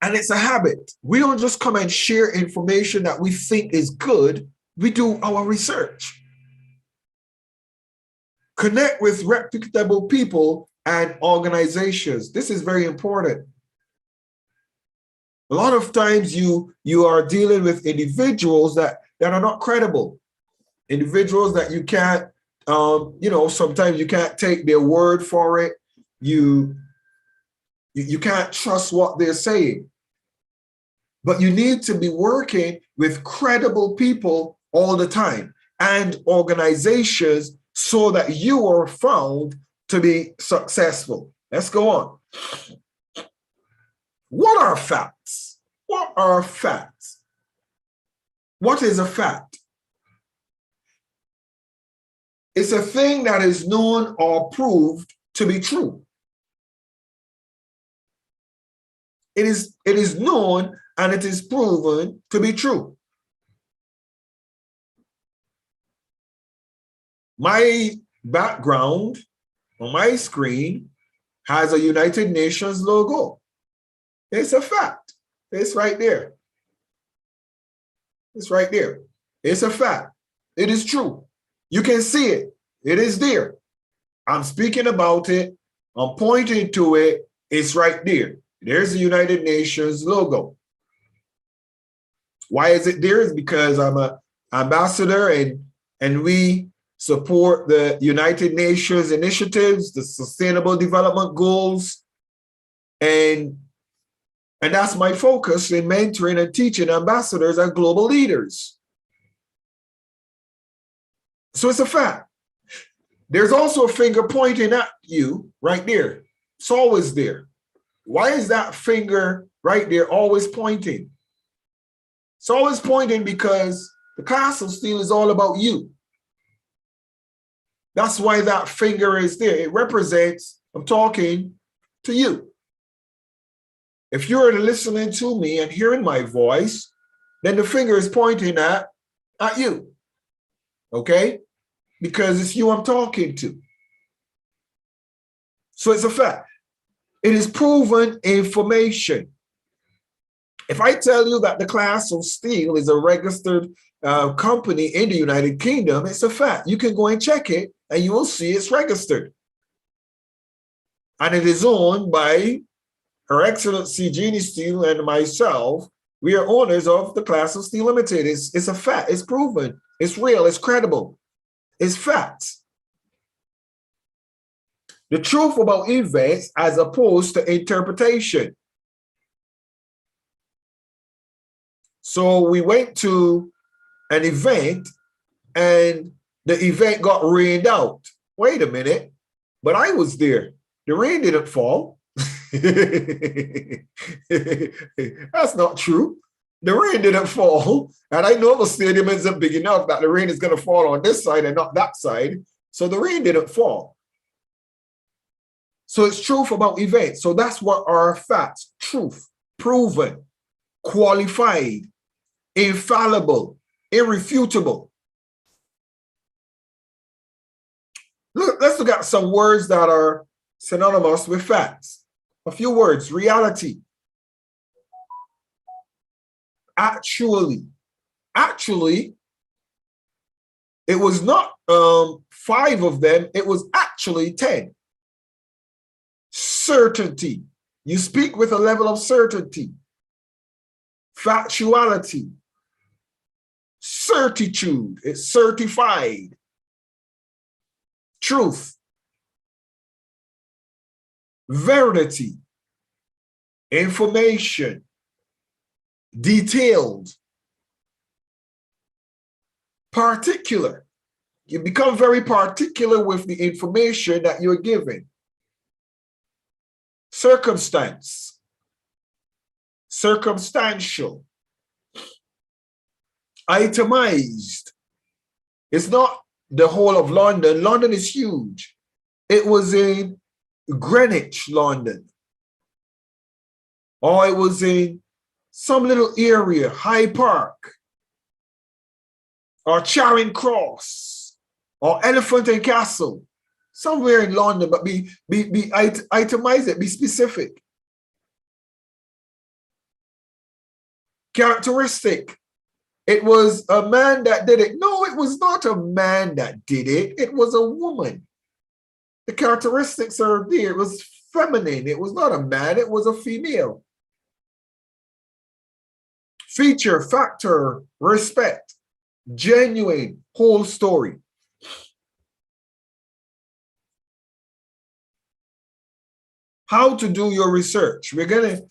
And it's a habit. We don't just come and share information that we think is good. We do our research. Connect with reputable people and organizations. This is very important. A lot of times you are dealing with individuals that are not credible. Individuals that you can't, sometimes you can't take their word for it. You can't trust what they're saying. But you need to be working with credible people all the time and organizations so that you are found to be successful. Let's go on. What are facts? What are facts? What is a fact? It's a thing that is known or proved to be true. It is known and it is proven to be true. My background on my screen has a United Nations logo. It's a fact. It's right there. It's right there. It's a fact. It is true. You can see it. It is there. I'm speaking about it. I'm pointing to it. It's right there. There's the United Nations logo. Why is it there? It's because I'm an ambassador and we support the United Nations initiatives, the Sustainable Development Goals, and that's my focus in mentoring and teaching ambassadors and global leaders. So it's a fact. There's also a finger pointing at you right there. It's always there. Why is that finger right there always pointing? It's always pointing because the class of Steele is all about you. That's why that finger is there. It represents, I'm talking to you. If you're listening to me and hearing my voice, then the finger is pointing at you. Okay? Because it's you I'm talking to. So it's a fact. It is proven information. If I tell you that the class of Steele is a registered company in the United Kingdom, it's a fact. You can go and check it and you will see it's registered. And it is owned by Her Excellency Jeannie Steele and myself. We are owners of the class of Steele Limited. It's a fact. It's proven. It's real. It's credible. It's facts. The truth about events as opposed to interpretation. So we went to an event and the event got rained out. Wait a minute, but I was there. The rain didn't fall. That's not true. The rain didn't fall. And I know the stadium isn't big enough that the rain is going to fall on this side and not that side. So the rain didn't fall. So it's truth about events. So that's what are facts. Truth, proven, qualified, infallible, irrefutable. Look, let's look at some words that are synonymous with facts. A few words: reality, actually. Actually, it was not 5 of them, it was actually 10. Certainty, you speak with a level of certainty. Factuality, certitude, it's certified. Truth, verity, information, detailed, particular. You become very particular with the information that you're given. Circumstance, circumstantial, itemized. It's not the whole of London. London is huge. It was in Greenwich, London. Or it was in some little area, Hyde Park, or Charing Cross, or Elephant and Castle, somewhere in London, but itemize it, be specific. Characteristic. It was a man that did it. No, it was not a man that did it. It was a woman. The characteristics are there. It was feminine. It was not a man. It was a female. Feature, factor, respect, genuine, whole story. How to do your research. We're going to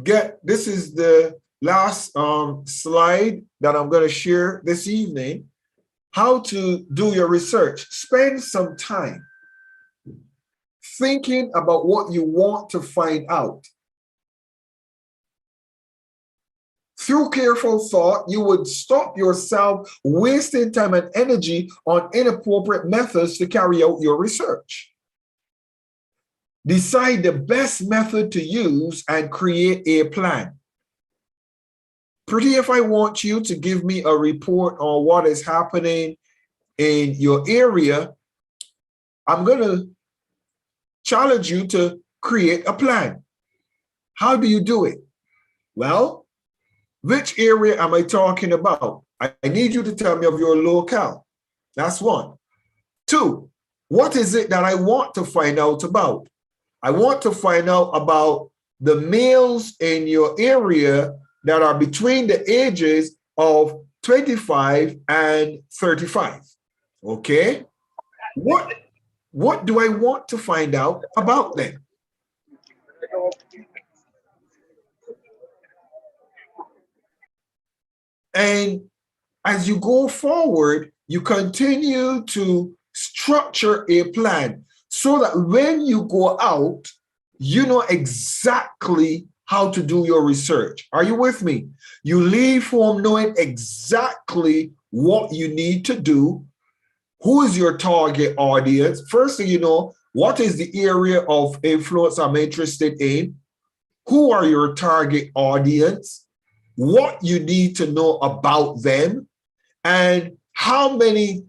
get, this is the last slide that I'm going to share this evening. How to do your research. Spend some time thinking about what you want to find out. Through careful thought, you would stop yourself wasting time and energy on inappropriate methods to carry out your research. Decide the best method to use and create a plan. Pretty if I want you to give me a report on what is happening in your area, I'm going to challenge you to create a plan. How do you do it? Well, which area am I talking about? I need you to tell me of your locale. That's 1. 2, what is it that I want to find out about? I want to find out about the males in your area that are between the ages of 25 and 35. Okay? What do I want to find out about them? And as you go forward, you continue to structure a plan so that when you go out, you know exactly how to do your research. Are you with me? You leave home knowing exactly what you need to do. Who is your target audience? First thing you know, what is the area of influence I'm interested in? Who are your target audience? What you need to know about them? And how many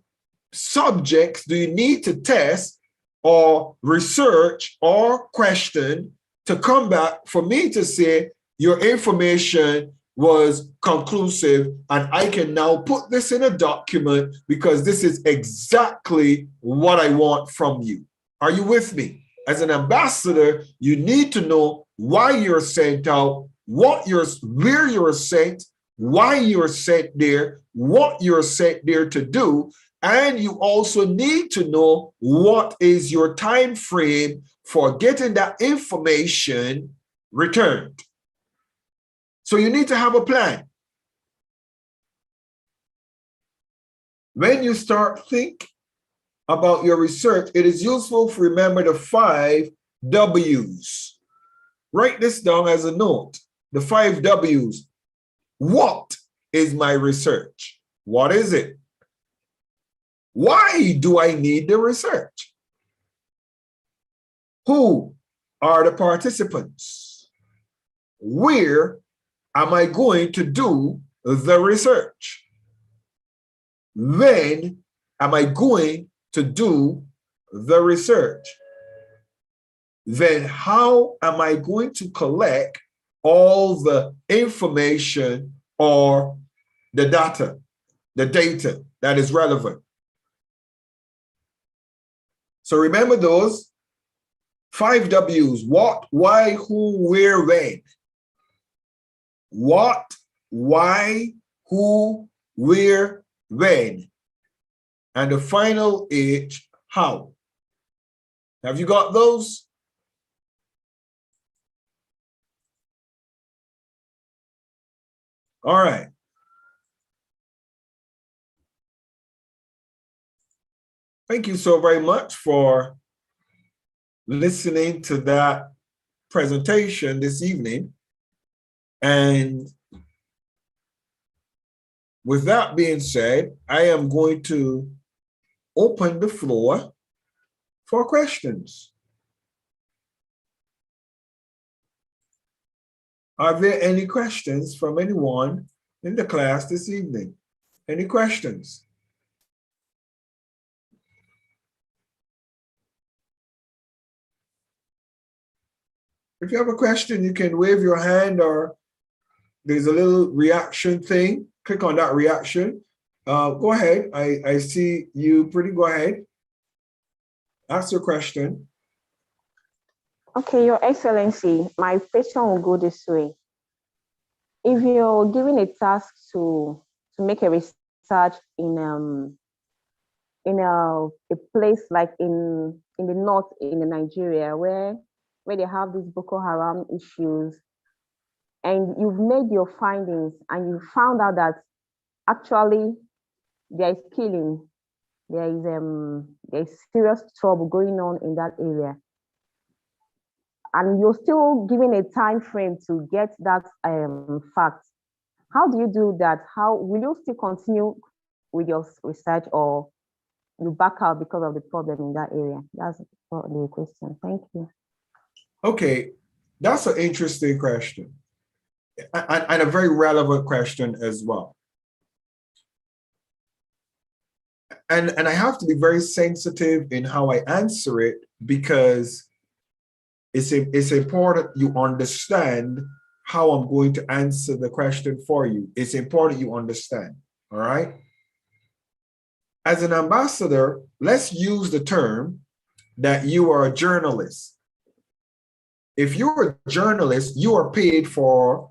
subjects do you need to test or research or question to come back for me to say your information was conclusive and I can now put this in a document because this is exactly what I want from you. Are you with me? As an ambassador, you need to know why you're sent out, where you're sent, why you're sent there, what you're sent there to do. And you also need to know what is your time frame for getting that information returned. So you need to have a plan. When you start think about your research, it is useful to remember the 5 W's. Write this down as a note. The 5 W's. What is my research? What is it? Why do I need the research? Who are the participants? Where am I going to do the research? When am I going to do the research? Then how am I going to collect all the information or the data that is relevant? So remember those 5 W's: what, why, who, where, when. What, why, who, where, when. And the final H, how. Have you got those? All right. Thank you so very much for listening to that presentation this evening. And with that being said, I am going to open the floor for questions. Are there any questions from anyone in the class this evening? Any questions? If you have a question, you can wave your hand, or there's a little reaction thing. Click on that reaction. Go ahead. I see you. Pretty. Go ahead. Ask your question. Okay, Your Excellency, my question will go this way. If you're given a task to make a research in a place like in the north in Nigeria where they have these Boko Haram issues, and you've made your findings and you found out that actually there is killing, there's serious trouble going on in that area, and you're still given a time frame to get that fact. How do you do that? How will you still continue with your research, or you back out because of the problem in that area? That's the question. Thank you. Okay, that's an interesting question, and a very relevant question as well. And I have to be very sensitive in how I answer it, because it's important you understand how I'm going to answer the question for you. It's important you understand, all right? As an ambassador, let's use the term that you are a journalist. If you're a journalist, you are paid for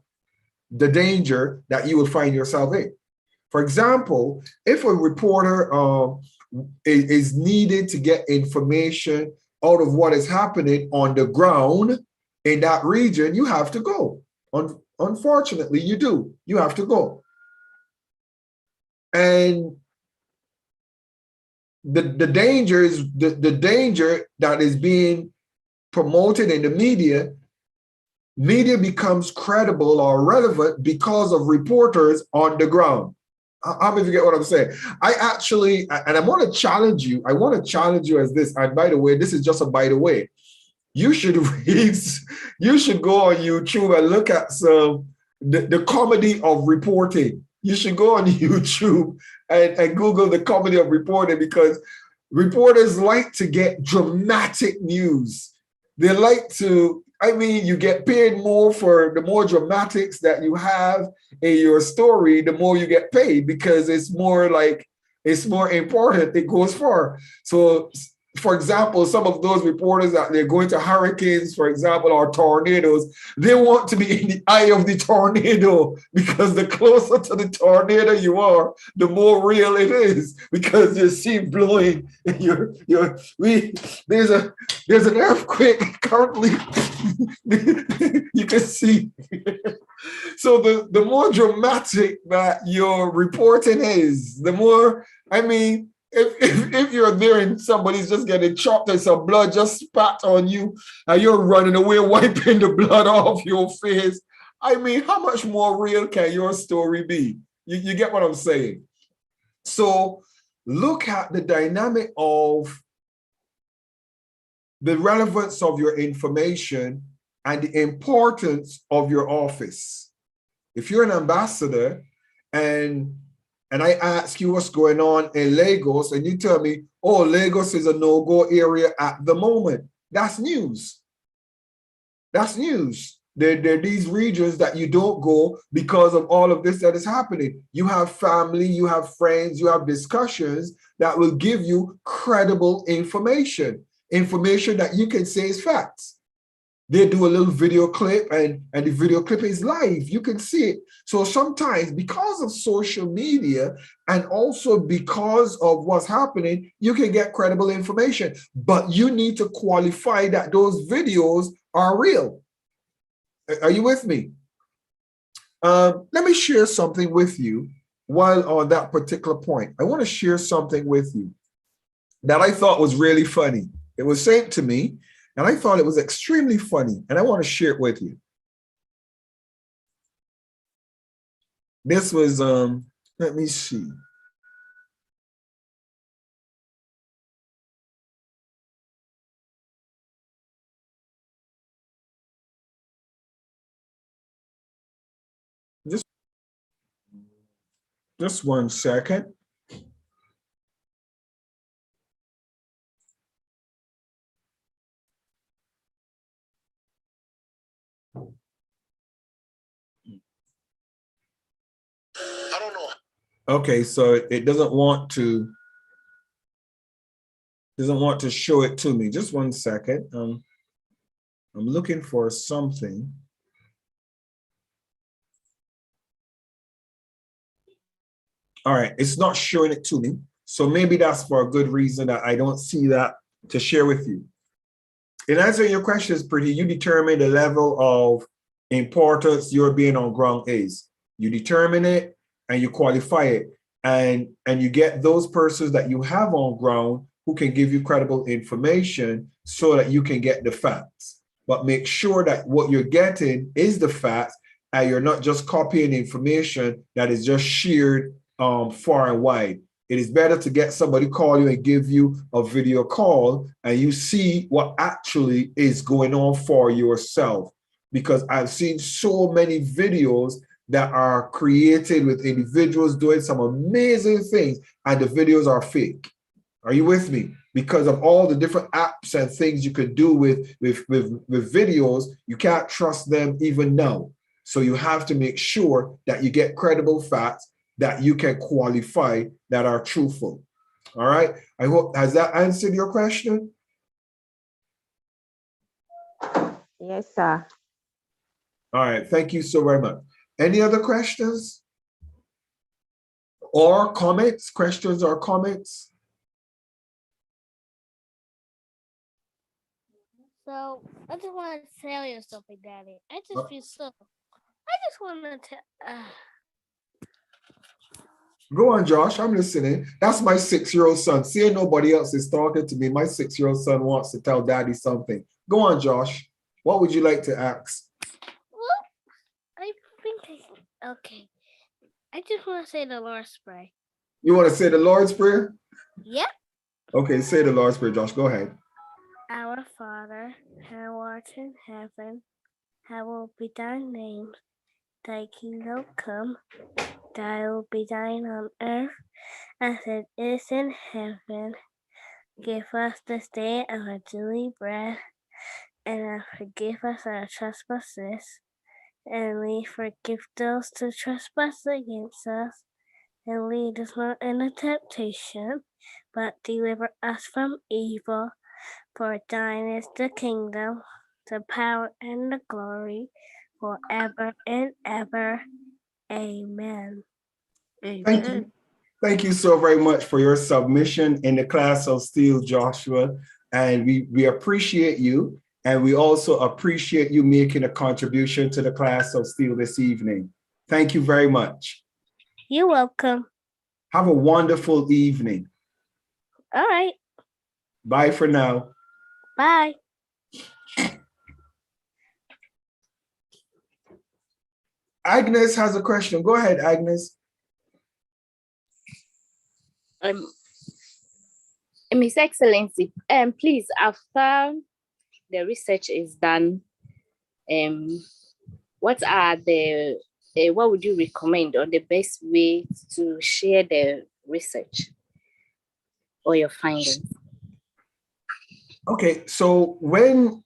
the danger that you will find yourself in. For example, if a reporter is needed to get information out of what is happening on the ground in that region, you have to go. Unfortunately, you do. You have to go. And the danger is the danger that is being promoted in the media, media becomes credible or relevant because of reporters on the ground. How many of you get what I'm saying? I actually, and I want to challenge you. I want to challenge you as this. And by the way, this is just a by the way. You should read, you should go on YouTube and look at the comedy of reporting. You should go on YouTube and Google the comedy of reporting, because reporters like to get dramatic news. They like to, I mean, you get paid more for the more dramatics that you have in your story, the more you get paid, because it's more like, it's more important, it goes far. So, for example, some of those reporters that they're going to hurricanes, for example, or tornadoes, they want to be in the eye of the tornado, because the closer to the tornado you are, the more real it is, because you see blowing. There's an earthquake currently. You can see. So the more dramatic that your reporting is, the more, I mean, if you're there and somebody's just getting chopped and some blood just spat on you and you're running away wiping the blood off your face, I mean, how much more real can your story be? You get what I'm saying? So look at the dynamic of the relevance of your information and the importance of your office. If you're an ambassador and I ask you what's going on in Lagos, and you tell me, oh, Lagos is a no-go area at the moment, that's news. That's news. There are these regions that you don't go because of all of this that is happening. You have family, you have friends, you have discussions that will give you credible information, information that you can say is facts. They do a little video clip, and the video clip is live. You can see it. So sometimes, because of social media and also because of what's happening, you can get credible information. But you need to qualify that those videos are real. Are you with me? Let me share something with you while on that particular point. I want to share something with you that I thought was really funny. It was sent to me, and I thought it was extremely funny, and I want to share it with you. This was, let me see. Just 1 second. I don't know. Okay, so it doesn't want to show it to me. Just 1 second. I'm looking for something. All right, it's not showing it to me. So maybe that's for a good reason that I don't see that to share with you. In answering your question, Pretty, you determine the level of importance your being on ground is. You determine it and you qualify it. And you get those persons that you have on ground who can give you credible information so that you can get the facts. But make sure that what you're getting is the facts, and you're not just copying information that is just shared far and wide. It is better to get somebody call you and give you a video call and you see what actually is going on for yourself. Because I've seen so many videos that are created with individuals doing some amazing things, and the videos are fake. Are you with me? Because of all the different apps and things you could do with videos, you can't trust them even now. So you have to make sure that you get credible facts that you can qualify that are truthful. All right. I hope, has that answered your question? Yes, sir. All right. Thank you so very much. Any other questions or comments? Questions or comments? So I just want to tell you something, Daddy. I just feel so. I just want to tell. Go on, Josh. I'm listening. That's my 6-year-old son. Seeing nobody else is talking to me, my 6-year-old son wants to tell Daddy something. Go on, Josh. What would you like to ask? Well, I think okay. I just want to say the Lord's Prayer. You want to say the Lord's Prayer? Yep. Okay, say the Lord's Prayer, Josh. Go ahead. Our Father, who art in heaven, hallowed be thy name. Thy kingdom come, thy will be thine on earth as it is in heaven. Give us this day our daily bread, and forgive us our trespasses, and we forgive those who trespass against us. And lead us not into temptation, but deliver us from evil. For thine is the kingdom, the power, and the glory, forever and ever. Amen. Thank you. Thank you so very much for your submission in the class of Steele, Joshua. And we appreciate you. And we also appreciate you making a contribution to the class of Steele this evening. Thank you very much. You're welcome. Have a wonderful evening. All right. Bye for now. Bye. Agnes has a question. Go ahead, Agnes. Miss Excellency, please, after the research is done, what would you recommend on the best way to share the research or your findings? Okay, so when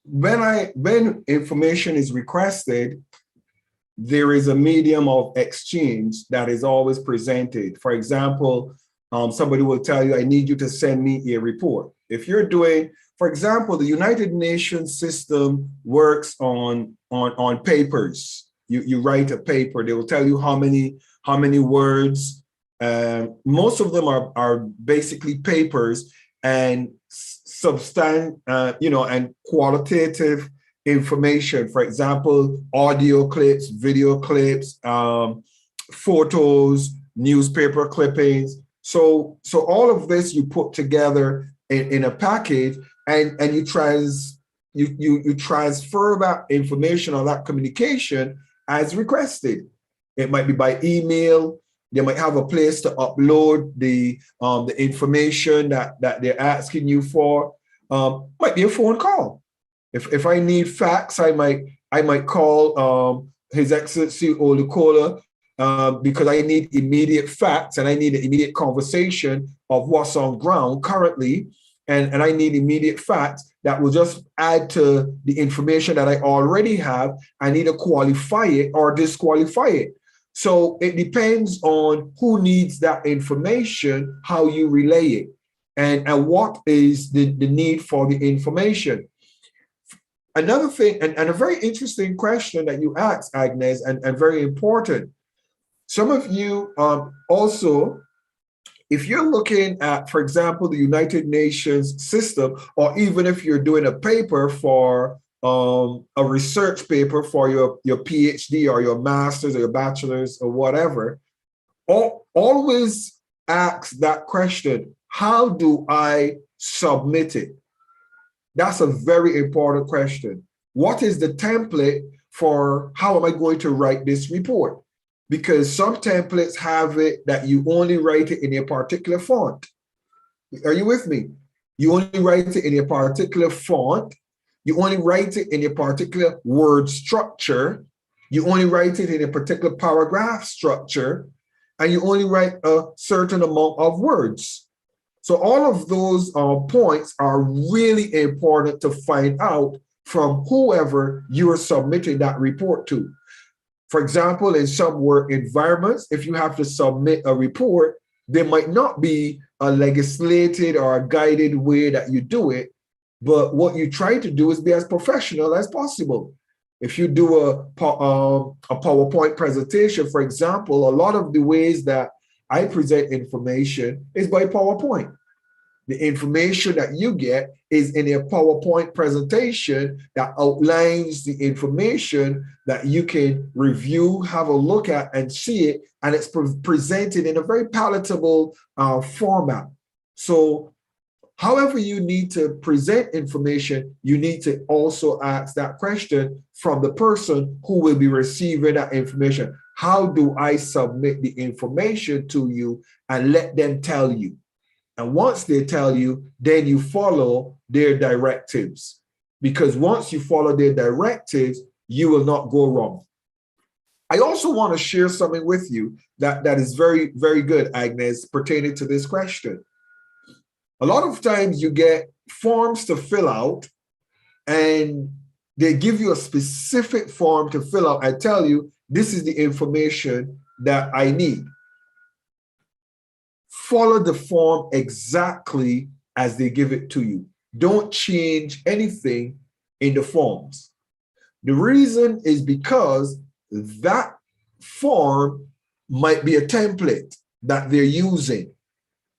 information is requested, there is a medium of exchange that is always presented. For example, somebody will tell you, I need you to send me a report. If you're doing, for example, the United Nations system works on papers. You write a paper, they will tell you how many words. Most of them are basically papers and and qualitative information. For example, audio clips, video clips, photos, newspaper clippings. So all of this you put together in a package, and you transfer that information or that communication as requested. It might be by email. They might have a place to upload the information that they're asking you for. Might be a phone call. If I need facts, I might call His Excellency Olukola because I need immediate facts and I need an immediate conversation of what's on ground currently, and I need immediate facts that will just add to the information that I already have. I need to qualify it or disqualify it. So it depends on who needs that information, how you relay it, and what is the need for the information. Another thing, and a very interesting question that you asked, Agnes, and very important. Some of you also, if you're looking at, for example, the United Nations system, or even if you're doing a paper for a research paper for your PhD or your master's or your bachelor's or whatever, always ask that question, how do I submit it? That's a very important question. What is the template for how am I going to write this report? Because some templates have it that you only write it in a particular font. Are you with me? You only write it in a particular font. You only write it in a particular word structure. You only write it in a particular paragraph structure. And you only write a certain amount of words. So all of those points are really important to find out from whoever you are submitting that report to. For example, in some work environments, if you have to submit a report, there might not be a legislated or a guided way that you do it, but what you try to do is be as professional as possible. If you do a PowerPoint presentation, for example, a lot of the ways that I present information is by PowerPoint. The information that you get is in a PowerPoint presentation that outlines the information that you can review, have a look at, and see it, and it's presented in a very palatable format. So However you need to present information, you need to also ask that question from the person who will be receiving that information. How do I submit the information to you and let them tell you? And once they tell you, then you follow their directives. Because once you follow their directives, you will not go wrong. I also want to share something with you that is very, very good, Agnes, pertaining to this question. A lot of times you get forms to fill out and they give you a specific form to fill out. I tell you, this is the information that I need. Follow the form exactly as they give it to you. Don't change anything in the forms. The reason is because that form might be a template that they're using,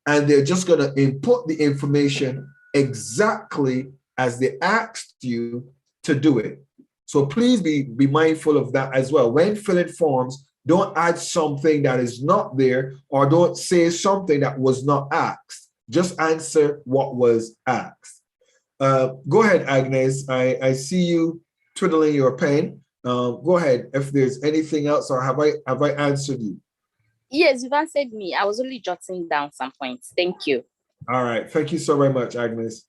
and they're just going to input the information exactly as they asked you to do it. So please be mindful of that as well. When filling forms, don't add something that is not there, or don't say something that was not asked. Just answer what was asked. Go ahead, Agnes. I see you twiddling your pen. Go ahead if there's anything else, or have I answered you? Yes, you've answered me. I was only jotting down some points. Thank you. All right. Thank you so very much, Agnes.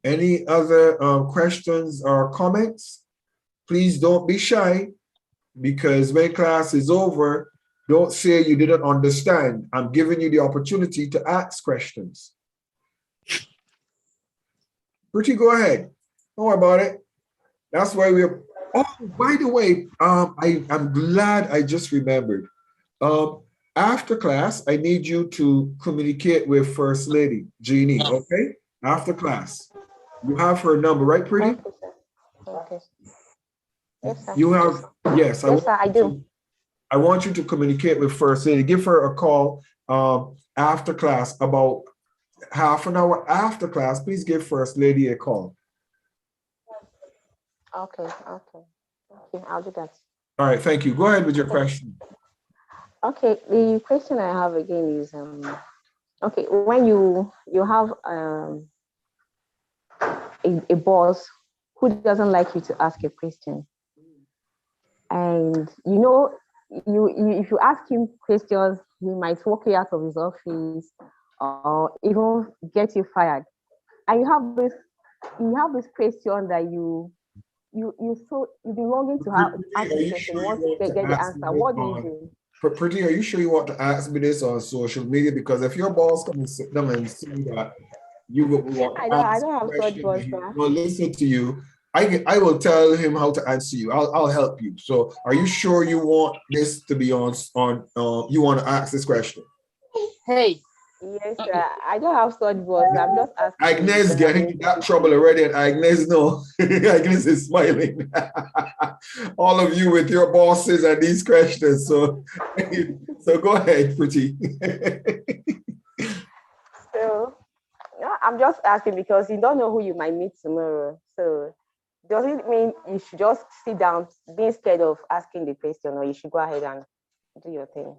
Any other questions or comments? Please don't be shy, because when class is over, don't say you didn't understand. I'm giving you the opportunity to ask questions. Pretty, go ahead. Don't worry about it. That's why we're. Oh, by the way, I'm glad I just remembered. After class, I need you to communicate with First Lady Jeannie. Okay, after class, you have her number, right, Pretty? Okay. Yes, sir. You have, yes. Yes, sir, I do. I want you to communicate with First Lady. Give her a call after class, about half an hour after class. Please give First Lady a call. Okay, okay. Okay, I'll do that. All right, thank you. Go ahead with your question. Okay, the question I have again is, okay, when you have a boss who doesn't like you to ask a question, and if you ask him questions, he might walk you out of his office or even get you fired. And you have this question that you've been longing to have ask this question. You want to get the answer. What do you do? Pretty, are you sure you want to ask me this on social media? Because if your boss comes and sit down and see that you want to I don't have such boss. will listen to you, I will tell him how to answer you. I'll help you. So are you sure you want this to be on you want to ask this question? Hey. Yes, sir. I don't have such boss. I'm just asking. Agnes getting into that trouble already, and Agnes, no. Agnes is smiling. All of you with your bosses and these questions. So go ahead, Pretty. So I'm just asking because you don't know who you might meet tomorrow. So does it mean you should just sit down being scared of asking the question, or you should go ahead and do your thing?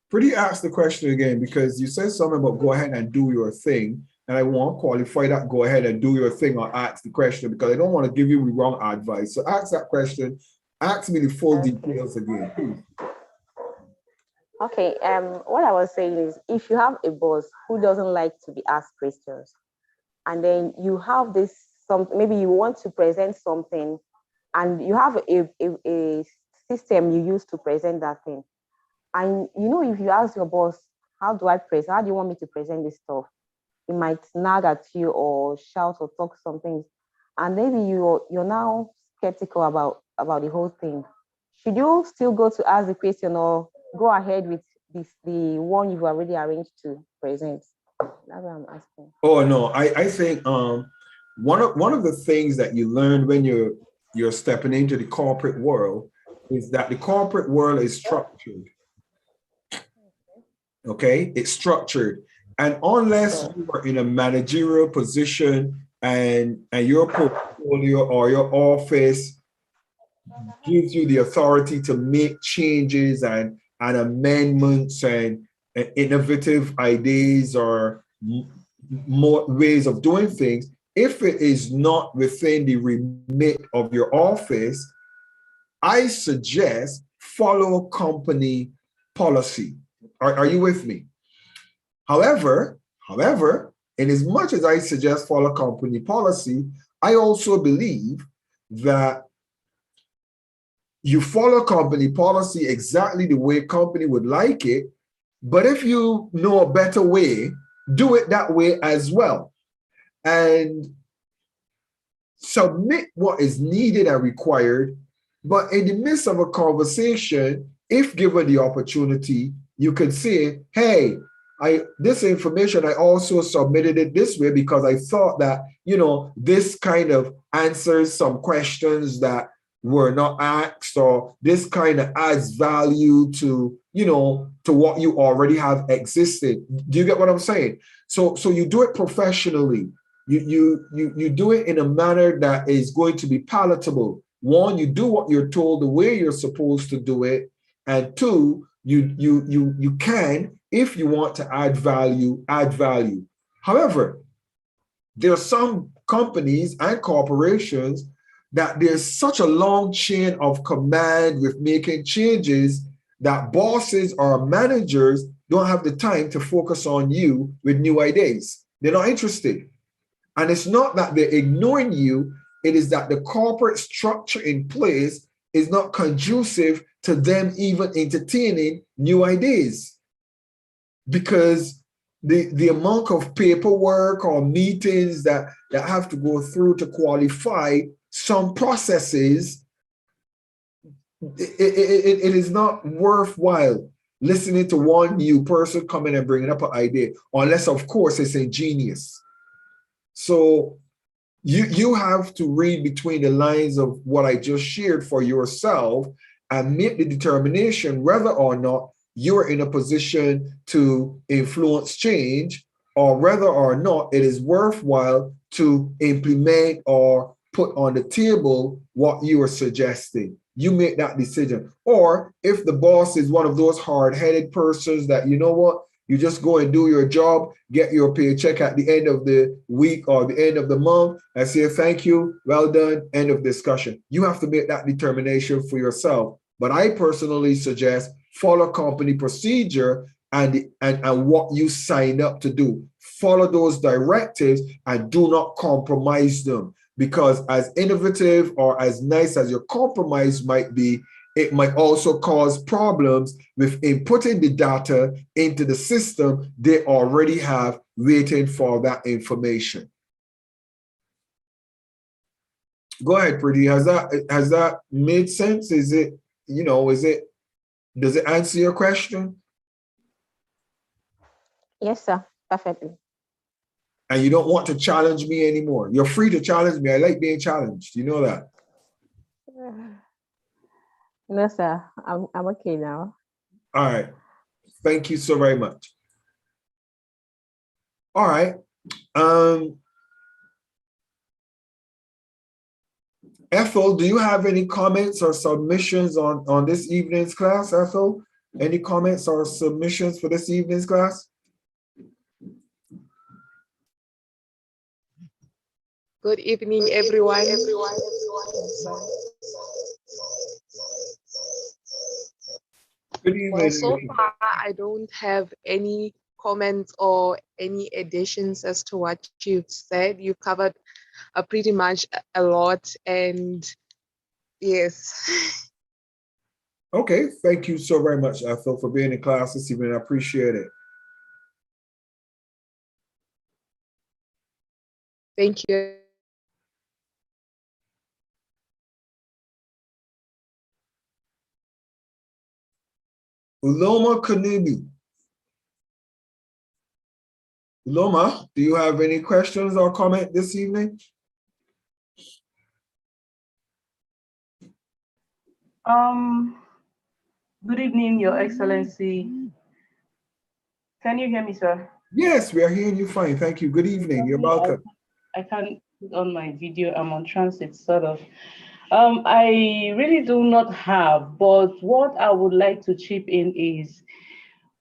Pretty, ask the question again, because you said something about go ahead and do your thing, and I want to qualify that go ahead and do your thing or ask the question, because I don't want to give you the wrong advice. So ask that question. Ask me the full details again, please. Okay. What I was saying is, if you have a boss who doesn't like to be asked questions, and then you have maybe you want to present something, and you have a system you use to present that thing. And if you ask your boss, how do you want me to present this stuff? He might nag at you or shout or talk something. And maybe you're now skeptical about the whole thing. Should you still go to ask the question, or go ahead with the one you've already arranged to present? That's what I'm asking. Oh no, I think one of the things that you learn when you're stepping into the corporate world is that the corporate world is structured. Okay, it's structured, and unless you are in a managerial position and your portfolio or your office gives you the authority to make changes and and amendments and innovative ideas or more ways of doing things, if it is not within the remit of your office, I suggest follow company policy. Are you with me? However, in as much as I suggest follow company policy, I also believe that you follow company policy exactly the way company would like it, but if you know a better way, do it that way as well. And submit what is needed and required, but in the midst of a conversation, if given the opportunity, you could say, hey, this information, I also submitted it this way because I thought that, this kind of answers some questions that were not asked, or this kind of adds value to, to what you already have existed. Do you get what I'm saying? So you do it professionally. You do it in a manner that is going to be palatable. One, you do what you're told the way you're supposed to do it, and two, you can, if you want to add value, add value. However, there are some companies and corporations that there's such a long chain of command with making changes that bosses or managers don't have the time to focus on you with new ideas. They're not interested. And it's not that they're ignoring you, it is that the corporate structure in place is not conducive to them even entertaining new ideas. Because the amount of paperwork or meetings that have to go through to qualify some processes, it is not worthwhile listening to one new person coming and bringing up an idea, unless, of course, it's ingenious. So you have to read between the lines of what I just shared for yourself and make the determination whether or not you're in a position to influence change, or whether or not it is worthwhile to implement or put on the table what you are suggesting. You make that decision. Or if the boss is one of those hard-headed persons that, you know what, you just go and do your job, get your paycheck at the end of the week or the end of the month, and say, thank you, well done, end of discussion. You have to make that determination for yourself. But I personally suggest follow company procedure and what you sign up to do. Follow those directives and do not compromise them. Because as innovative or as nice as your compromise might be, it might also cause problems with inputting the data into the system they already have waiting for that information. Go ahead, Pretty. Has that made sense? Is it, does it answer your question? Yes, sir. Perfectly. And you don't want to challenge me anymore. You're free to challenge me. I like being challenged. You know that. No, sir. I'm okay now. All right. Thank you so very much. All right. Ethel, do you have any comments or submissions on this evening's class, Ethel? Any comments or submissions for this evening's class? Good evening, everyone. Good evening. Well, so far, I don't have any comments or any additions as to what you've said. You covered pretty much a lot, and yes. Okay, thank you so very much, Ethel, for being in class this evening. I appreciate it. Thank you. Uloma Kanubi. Uloma, do you have any questions or comment this evening? Good evening, Your Excellency. Can you hear me, sir? Yes, we are hearing you fine. Thank you. Good evening. You're welcome. I can't put on my video. I'm on transit, sort of. I really do not have, but what I would like to chip in is,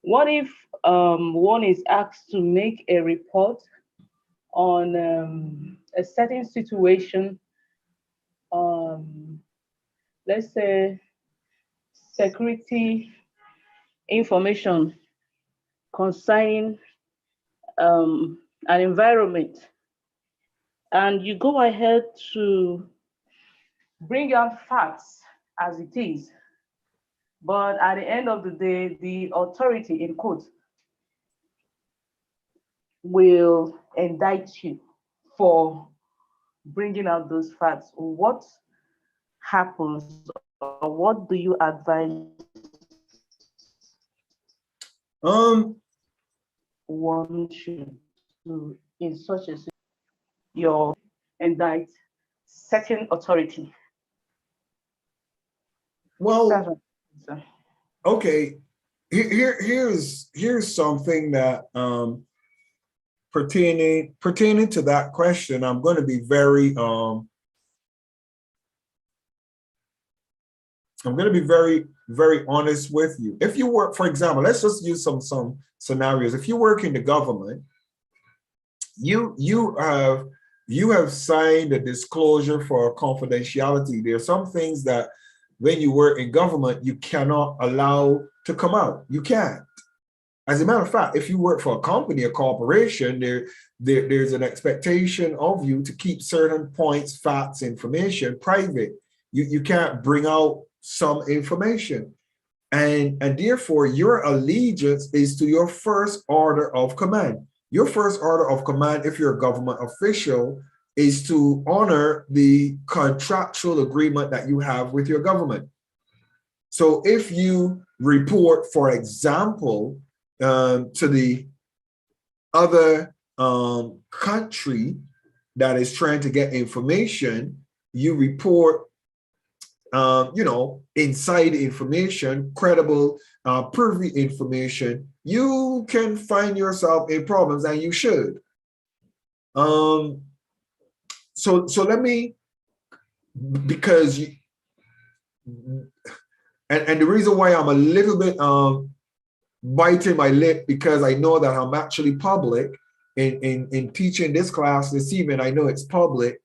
what if one is asked to make a report on a certain situation, let's say security information concerning an environment, and you go ahead to bring out facts as it is, but at the end of the day, the authority, in quote, will indict you for bringing out those facts. What happens, or what do you advise one should do in such a situation? Your indict certain authority. Well, okay. Here's something that pertaining to that question. I'm going to be very very honest with you. If you work, for example, let's just use some scenarios. If you work in the government, you have signed a disclosure for confidentiality. There are some things that when you work in government, you cannot allow to come out. You can't. As a matter of fact, if you work for a company, a corporation, there's an expectation of you to keep certain points, facts, information private. You can't bring out some information. And therefore, your allegiance is to your first order of command. Your first order of command, if you're a government official, is to honor the contractual agreement that you have with your government. So if you report, for example, to the other country that is trying to get information, you report inside information, credible, privy information, you can find yourself in problems, and you should. So let me, because and the reason why I'm a little bit biting my lip, because I know that I'm actually public in teaching this class this evening. I know it's public.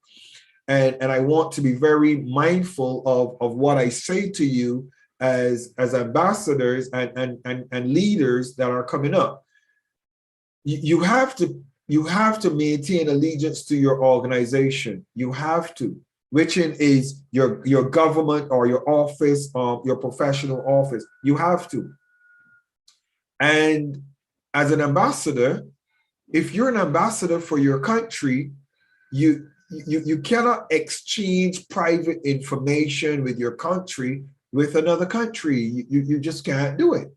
And I want to be very mindful of what I say to you as ambassadors and leaders that are coming up. You have to maintain allegiance to your organization. You have to, which is your government or your office, your professional office. You have to. And as an ambassador, if you're an ambassador for your country, you cannot exchange private information with your country with another country. You just can't do it.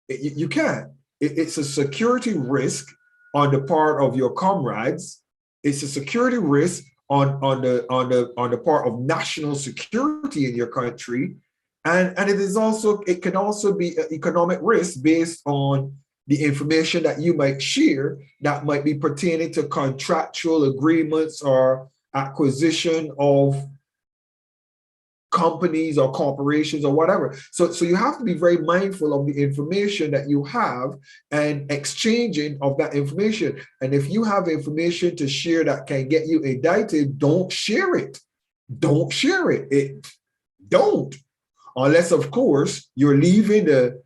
You can't. It's a security risk on the part of your comrades. It's a security risk on the part of national security in your country, and it can also be an economic risk based on the information that you might share that might be pertaining to contractual agreements or acquisition of companies or corporations or whatever. So you have to be very mindful of the information that you have and exchanging of that information. And if you have information to share that can get you indicted, don't share it. Don't share it. Don't. Unless, of course, you're leaving the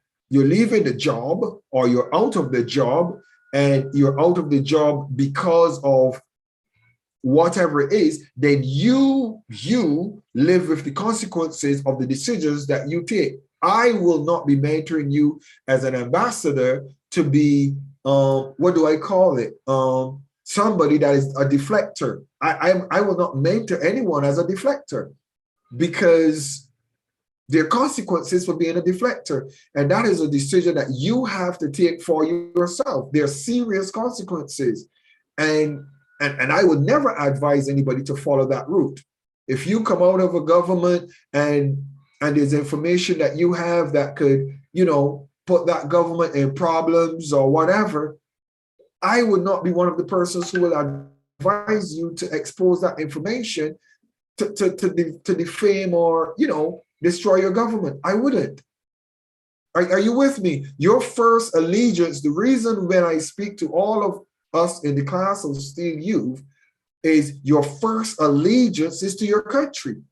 job, or you're out of the job, and you're out of the job because of whatever it is, then you live with the consequences of the decisions that you take. I will not be mentoring you as an ambassador to be, what do I call it? Somebody that is a deflector. I will not mentor anyone as a deflector, because there are consequences for being a deflector. And that is a decision that you have to take for yourself. There are serious consequences. And I would never advise anybody to follow that route. If you come out of a government and there's information that you have that could, put that government in problems or whatever, I would not be one of the persons who will advise you to expose that information to defame or, you know, destroy your government. I wouldn't. Are you with me? Your first allegiance, the reason when I speak to all of us in the class of Steele youth is your first allegiance is to your country.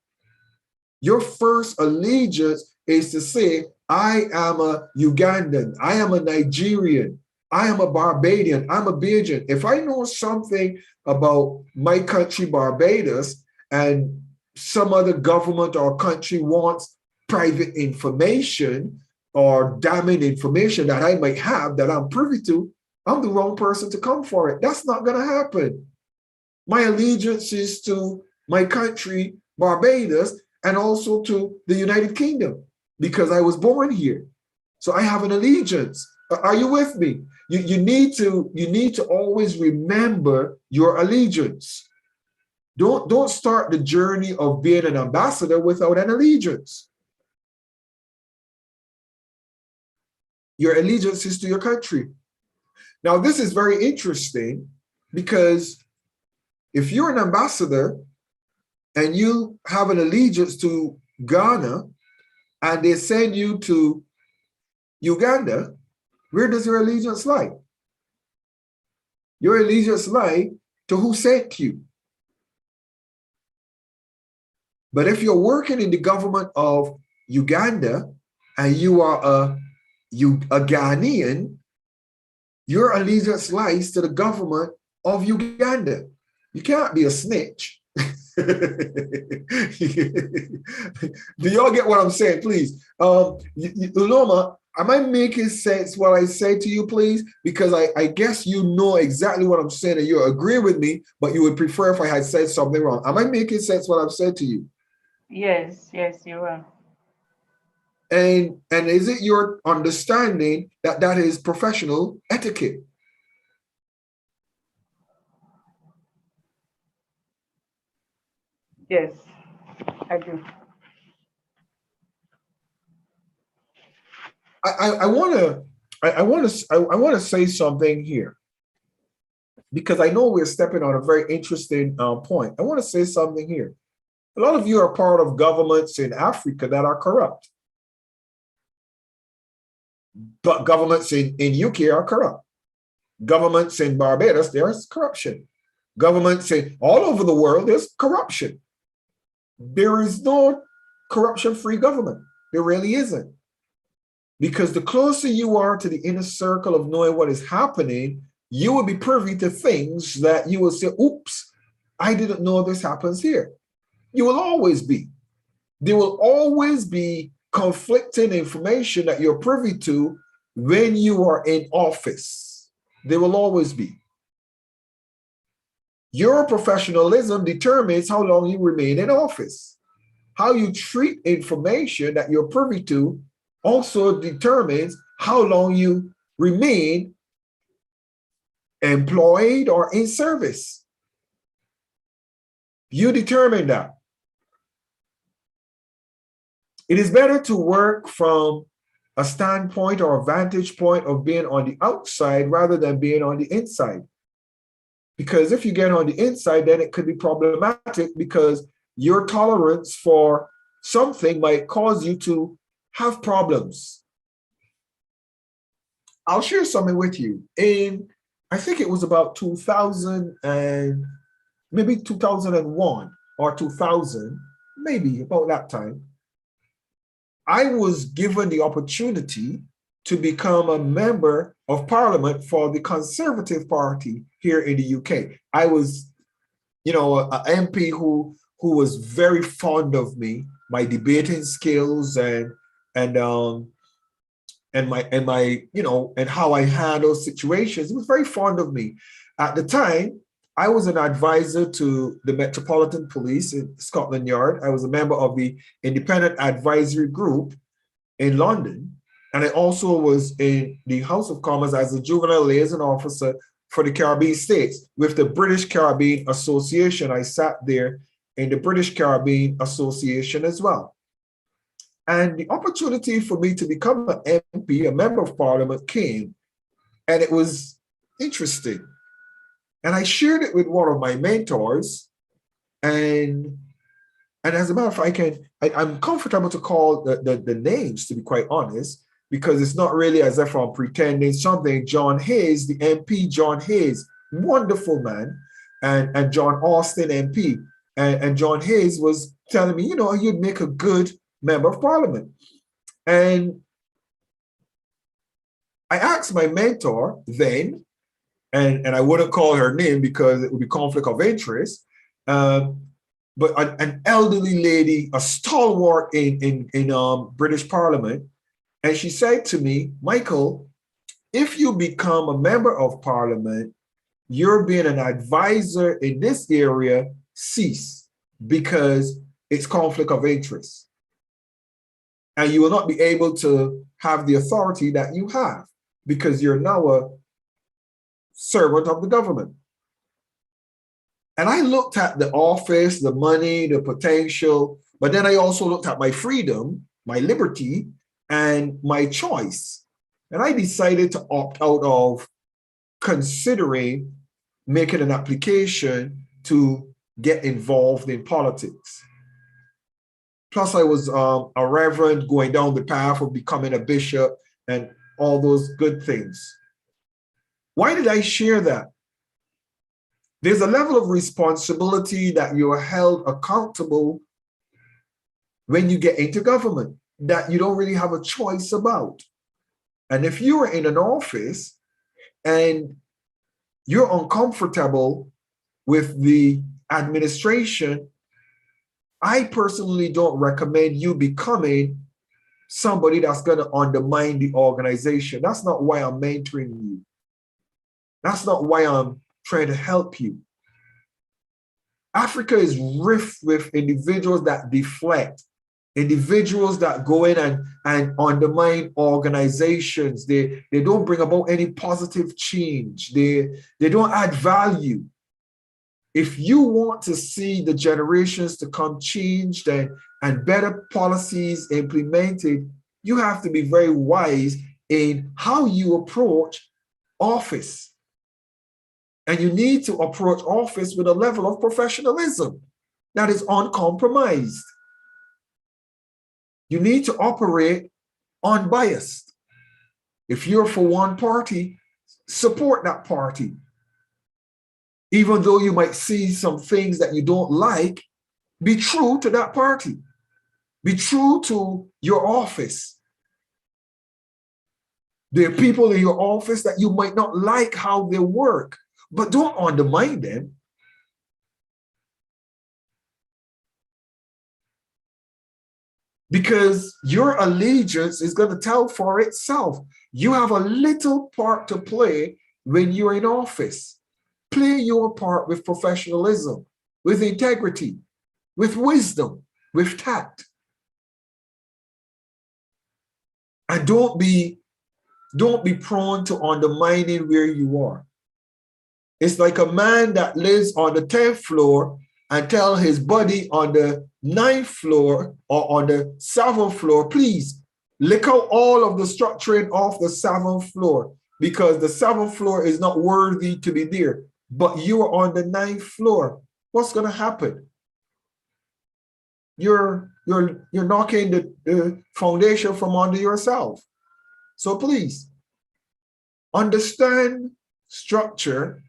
Your first allegiance is to say, I am a Ugandan, I am a Nigerian, I am a Barbadian, I'm a Bajan. If I know something about my country, Barbados, and some other government or country wants private information or damning information that I might have that I'm privy to, I'm the wrong person to come for it. That's not going to happen. My allegiance is to my country, Barbados, and also to the United Kingdom because I was born here. So I have an allegiance. Are you with me? You need to always remember your allegiance. Don't start the journey of being an ambassador without an allegiance. Your allegiance is to your country. Now, this is very interesting because if you're an ambassador and you have an allegiance to Ghana and they send you to Uganda, where does your allegiance lie? Your allegiance lie to who sent you. But if you're working in the government of Uganda and you are a Ghanaian, your allegiance lies to the government of Uganda. You can't be a snitch. Do y'all get what I'm saying, please? Uloma, am I making sense what I say to you, please? Because I guess you know exactly what I'm saying and you agree with me, but you would prefer if I had said something wrong. Am I making sense what I've said to you? Yes, you are. And is it your understanding that that is professional etiquette? Yes, I do. I want to say something here because I know we're stepping on a very interesting point. I want to say something here. A lot of you are part of governments in Africa that are corrupt. But governments in UK are corrupt. Governments in Barbados, there's corruption. Governments in all over the world, there's corruption. There is no corruption-free government. There really isn't. Because the closer you are to the inner circle of knowing what is happening, you will be privy to things that you will say, oops, I didn't know this happens here. You will always be. There will always be conflicting information that you're privy to when you are in office. There will always be. Your professionalism determines how long you remain in office. How you treat information that you're privy to also determines how long you remain employed or in service. You determine that. It is better to work from a standpoint or a vantage point of being on the outside rather than being on the inside. Because if you get on the inside, then it could be problematic because your tolerance for something might cause you to have problems. I'll share something with you. I think it was about 2000 and maybe 2001 or 2000, maybe about that time. I was given the opportunity to become a member of parliament for the Conservative Party here in the UK. I was, an MP who was very fond of me, my debating skills and how I handle situations. He was very fond of me. At the time, I was an advisor to the Metropolitan Police in Scotland Yard. I was a member of the Independent Advisory Group in London. And I also was in the House of Commons as a juvenile liaison officer for the Caribbean states with the British Caribbean Association. I sat there in the British Caribbean Association as well. And the opportunity for me to become an MP, a member of parliament, came, and it was interesting. And I shared it with one of my mentors, and And as a matter of fact, I'm comfortable to call the names, to be quite honest, because it's not really as if I'm pretending something. John Hayes, the MP, John Hayes, wonderful man, and John Austin, MP. And John Hayes was telling me, you know, you'd make a good member of parliament. And I asked my mentor then, and I wouldn't call her name because it would be conflict of interest, but an elderly lady, a stalwart in British Parliament, and she said to me, Michael, if you become a member of Parliament, you're being an advisor in this area, cease, because it's conflict of interest. And you will not be able to have the authority that you have because you're now a servant of the government. And I looked at the office, the money, the potential, but then I also looked at my freedom, my liberty, and my choice. And I decided to opt out of considering making an application to get involved in politics. Plus, I was a reverend going down the path of becoming a bishop and all those good things. Why did I share that? There's a level of responsibility that you are held accountable when you get into government that you don't really have a choice about. And if you are in an office and you're uncomfortable with the administration, I personally don't recommend you becoming somebody that's going to undermine the organization. That's not why I'm mentoring you. That's not why I'm trying to help you. Africa is rife with individuals that deflect, individuals that go in and undermine organizations. They don't bring about any positive change. They don't add value. If you want to see the generations to come changed and better policies implemented, you have to be very wise in how you approach office. And you need to approach office with a level of professionalism that is uncompromised. You need to operate unbiased. If you're for one party, support that party. Even though you might see some things that you don't like, be true to that party. Be true to your office. There are people in your office that you might not like how they work, but don't undermine them. Because your allegiance is going to tell for itself. You have a little part to play when you're in office. Play your part with professionalism, with integrity, with wisdom, with tact. And don't be prone to undermining where you are. It's like a man that lives on the 10th floor and tell his buddy on the 9th floor or on the 7th floor, please lick out all of the structuring off the 7th floor because the 7th floor is not worthy to be there. But you are on the 9th floor. What's going to happen? You're knocking the foundation from under yourself. So please understand structure,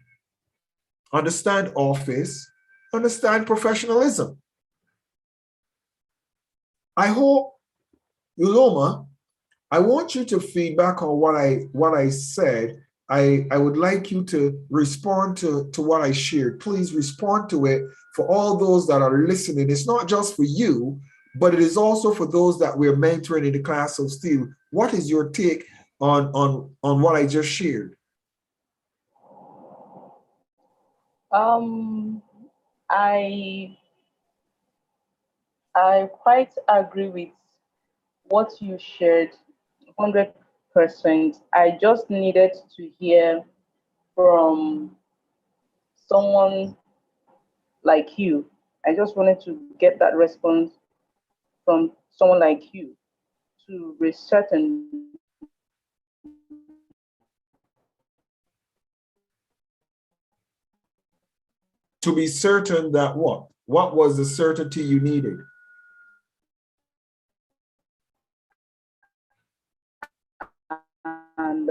understand office, understand professionalism. I hope, Uloma, I want you to feedback on what I said. I would like you to respond to what I shared. Please respond to it for all those that are listening. It's not just for you, but it is also for those that we're mentoring in the class of Steele. What is your take on what I just shared? I quite agree with what you shared, 100%. I just needed to hear from someone like you. I just wanted to get that response from someone like you to be certain. To be certain that what? What was the certainty you needed? And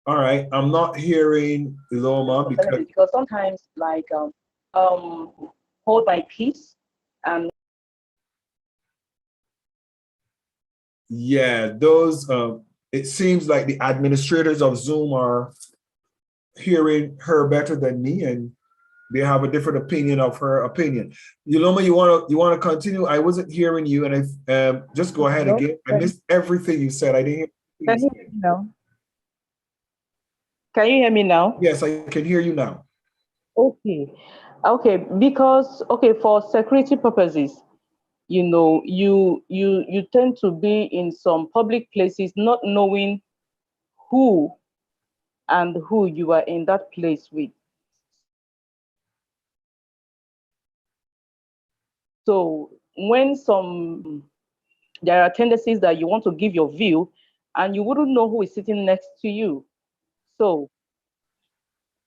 All right, I'm not hearing Loma because sometimes like hold my peace and yeah, those it seems like the administrators of Zoom are hearing her better than me, and they have a different opinion of her opinion. Yoloma, you wanna continue? I wasn't hearing you, and I just go ahead again. I missed everything you said. I didn't hear. Can you hear me now? Can you hear me now? Yes, I can hear you now. Okay, because for security purposes, you tend to be in some public places not knowing who you are in that place with. So when there are tendencies that you want to give your view and you wouldn't know who is sitting next to you. So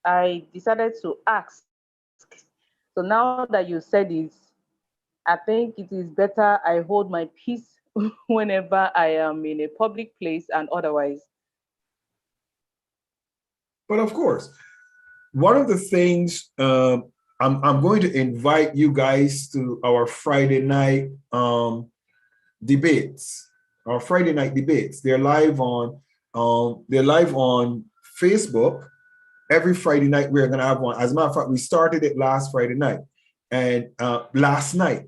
I decided to ask. So now that you said it, I think it is better I hold my peace whenever I am in a public place and otherwise. But of course, one of the things I'm going to invite you guys to our Friday night debates. Our Friday night debates. They're live on Facebook. Every Friday night we're going to have one. As a matter of fact, we started it last Friday night, and last night,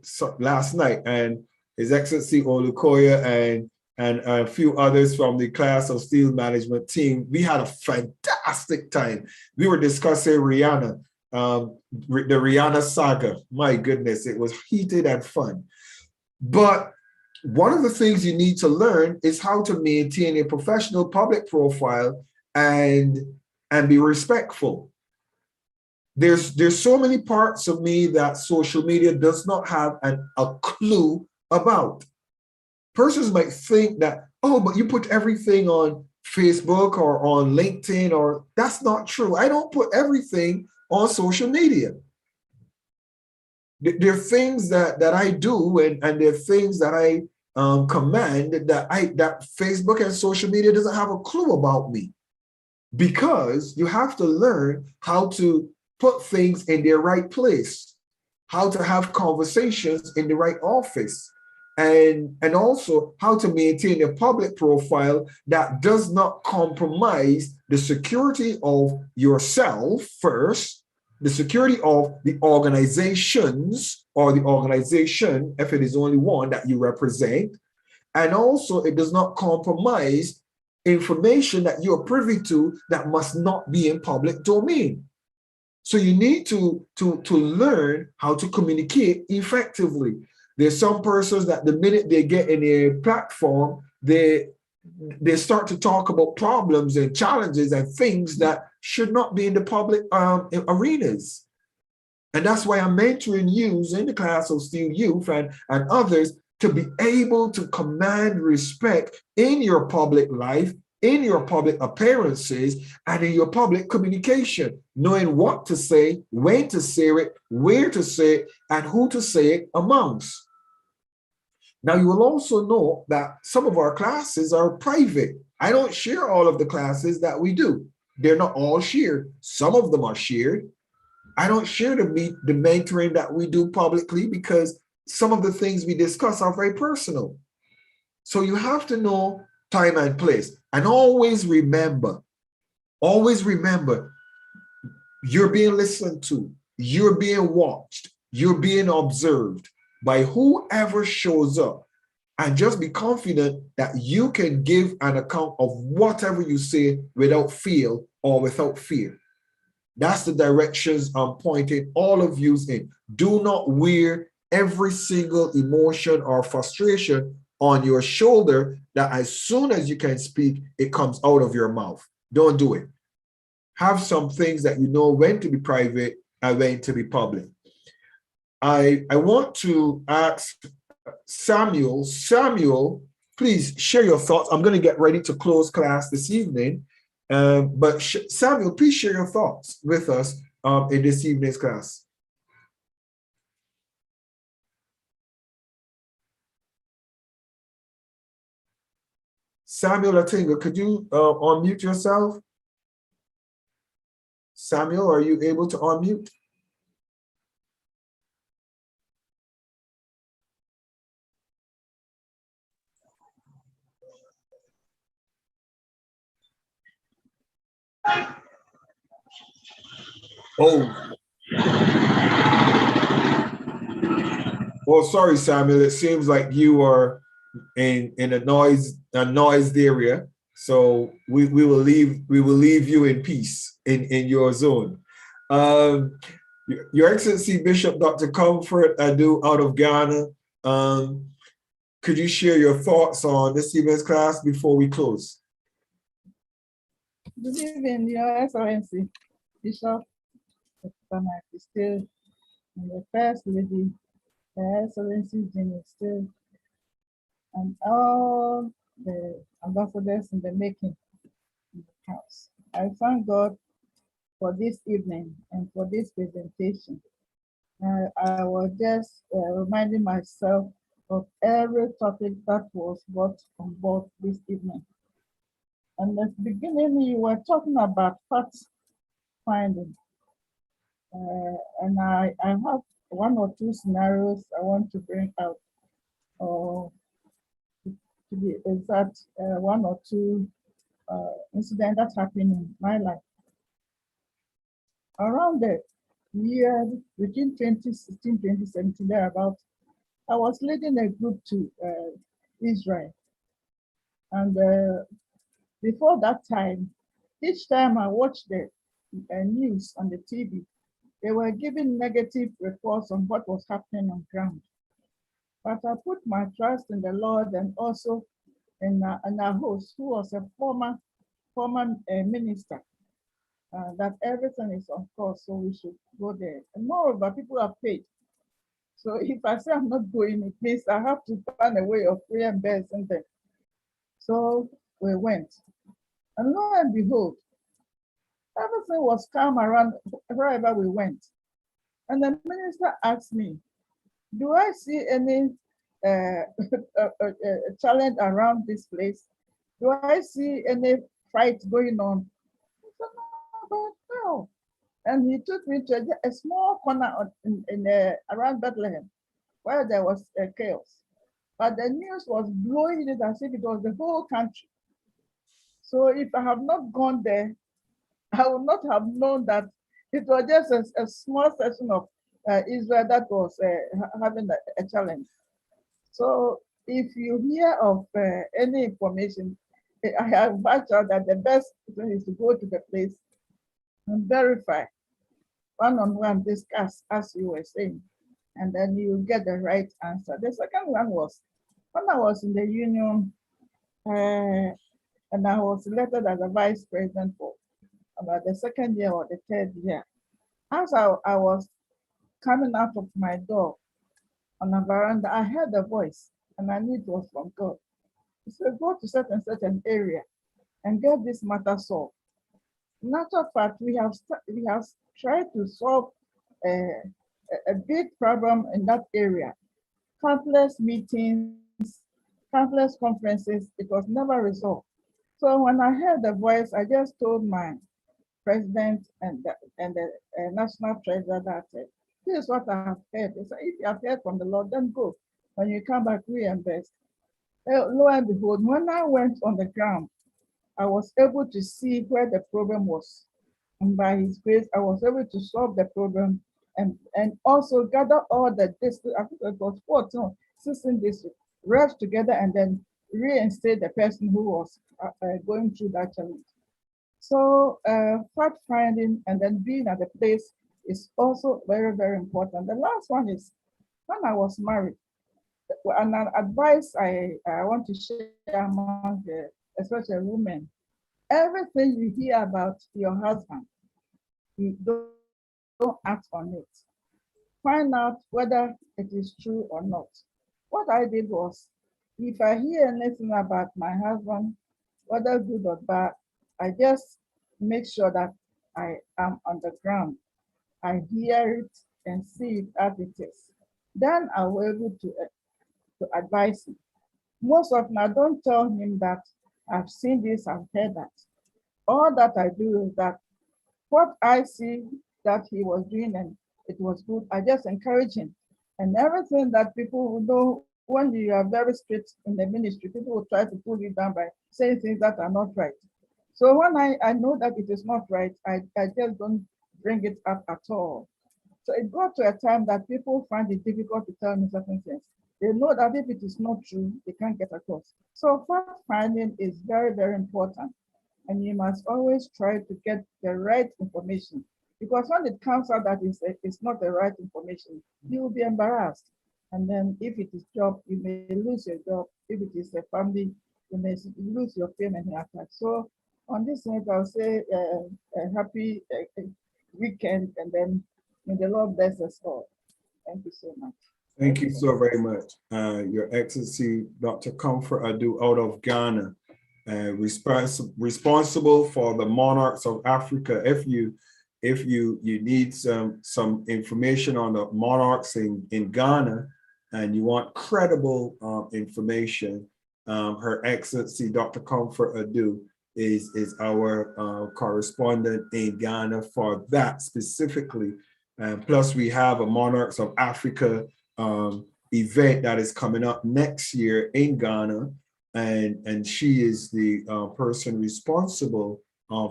and His Excellency Olukoya and a few others from the class of Steele management team, we had a fantastic time. We were discussing Rihanna, the Rihanna saga. My goodness, it was heated and fun. But one of the things you need to learn is how to maintain a professional public profile and be respectful. There's so many parts of me that social media does not have a clue about. Persons might think that, oh, but you put everything on Facebook or on LinkedIn, or that's not true. I don't put everything on social media. There are things that I do, and there are things that I command that Facebook and social media doesn't have a clue about me. Because you have to learn how to put things in their right place, how to have conversations in the right office, and also how to maintain a public profile that does not compromise the security of yourself first, the security of the organizations or the organization, if it is only one that you represent, and also it does not compromise information that you are privy to that must not be in public domain. So you need to learn how to communicate effectively. There's some persons that the minute they get in a platform, they start to talk about problems and challenges and things that should not be in the public arenas. And that's why I'm mentoring you in the class of Steele Youth and others to be able to command respect in your public life, in your public appearances, and in your public communication, knowing what to say, when to say it, where to say it, and who to say it amongst. Now, you will also know that some of our classes are private. I don't share all of the classes that we do. They're not all shared. Some of them are shared. I don't share the mentoring that we do publicly because some of the things we discuss are very personal. So you have to know time and place. And always remember, you're being listened to, you're being watched, you're being observed by whoever shows up. And just be confident that you can give an account of whatever you say without fear or without fear. That's the directions I'm pointing all of you in. Do not wear every single emotion or frustration on your shoulder that as soon as you can speak, it comes out of your mouth. Don't do it. have some things that you know when to be private and when to be public. I want to ask Samuel. Samuel, please share your thoughts. I'm going to get ready to close class this evening. But Samuel, please share your thoughts with us in this evening's class. Samuel Atinga, could you unmute yourself? Samuel, are you able to unmute? Oh. Well, sorry, Samuel. It seems like you are in a noised area. So we will leave you in peace in your zone. Your Excellency Bishop Dr. Comfort Adu out of Ghana. Could you share your thoughts on this evening's class before we close? Good evening, Your Excellency, Bishop Steele, and the First Lady, Her Excellency Jenny Steele, and all the ambassadors in the making in the house. I thank God for this evening and for this presentation. I was just reminding myself of every topic that was brought on board this evening. And at the beginning, you were talking about fact finding. And I have one or two scenarios I want to bring out, or to be exact, one or two incidents that happened in my life. Around the year between 2016, 2017, thereabout, I was leading a group to Israel. And before that time, each time I watched the news on the TV, they were giving negative reports on what was happening on ground. But I put my trust in the Lord and also in our host, who was a former minister, that everything is on course, so we should go there. And moreover, people are paid. So if I say I'm not going, it means I have to find a way of reimbursing them. So we went. And lo and behold, everything was calm around wherever we went. And the minister asked me, do I see any challenge around this place? Do I see any fight going on? I said, no. And he took me to a small corner around Bethlehem, where there was chaos. But the news was blowing it as if it was the whole country. So if I have not gone there, I would not have known that it was just a small section of Israel that was having a challenge. So if you hear of any information, I have advised that the best thing is to go to the place and verify, one-on-one discuss, as you were saying, and then you get the right answer. The second one was when I was in the union, and I was elected as a vice president for about the second year or the third year. As I was coming out of my door on a veranda, I heard a voice, and I knew it was from God. He said, go to such and such an area and get this matter solved. In actual fact, we have tried to solve a big problem in that area. Countless meetings, countless conferences, it was never resolved. So when I heard the voice, I just told my president and the national treasurer that this is what I have heard. They said, if you have heard from the Lord, then go. When you come back, reimburse. Lo and behold, when I went on the ground, I was able to see where the problem was. And by his grace, I was able to solve the problem and also gather all the district, I think it was 14, 16 districts, reps together and then reinstate the person who was going through that challenge. So fact finding and then being at the place is also very, very important. The last one is when I was married, and an advice I want to share among especially women, everything you hear about your husband, you don't act on it. Find out whether it is true or not. What I did was, if I hear anything about my husband, whether good or bad, I just make sure that I am on the ground. I hear it and see it as it is. Then I will able to advise him. Most often, I don't tell him that I've seen this, I've heard that. All that I do is that what I see that he was doing and it was good, I just encourage him. And everything that people will know, when you are very strict in the ministry, people will try to pull you down by saying things that are not right. So when I know that it is not right, I just don't bring it up at all. So it got to a time that people find it difficult to tell me certain things. They know that if it is not true, they can't get across. So fact finding is very, very important. And you must always try to get the right information. Because when it comes out that it's not the right information, you will be embarrassed. And then if it is job, you may lose your job. If it is a family, you may lose your fame and your attack. So on this note, I'll say a happy weekend, and then may the Lord bless us all. Thank you so much. Thank you so very much. Your Excellency, Dr. Comfort Adu out of Ghana, responsible for the monarchs of Africa. If you need some information on the monarchs in Ghana and you want credible information, Her Excellency, Dr. Comfort Adu is our correspondent in Ghana for that specifically. Plus we have a Monarchs of Africa event that is coming up next year in Ghana, and she is the person responsible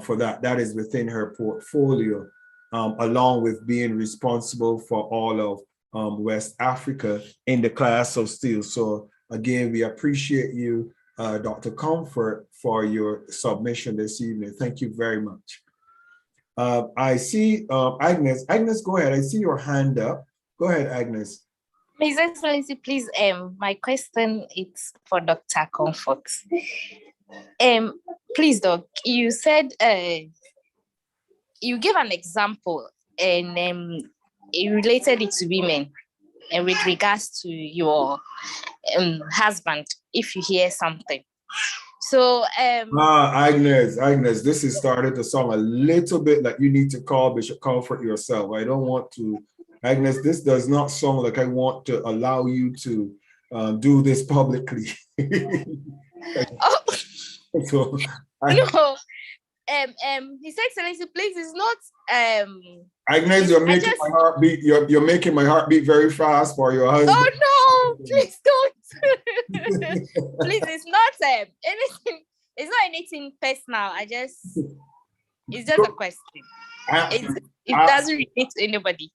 for that. That is within her portfolio, along with being responsible for all of West Africa in the class of Steele. So again, we appreciate you, Dr. Comfort, for your submission this evening. Thank you very much. I see Agnes. Agnes, go ahead. I see your hand up. Go ahead, Agnes. His Excellency, please, my question is for Dr. Comfort. Please, Doc, you said you gave an example and you related it to women and with regards to your husband, if you hear something. So Agnes, this has started to sound a little bit like you need to call Bishop Comfort yourself. I don't want to, Agnes, this does not sound like I want to allow you to do this publicly. Oh. So, No, His Excellency, please, it's not Agnes, you're making my heart beat. You're making my heart beat very fast for your husband. Oh no, please don't. Please, it's not anything. It's not anything personal. It's just a question. It doesn't relate to anybody.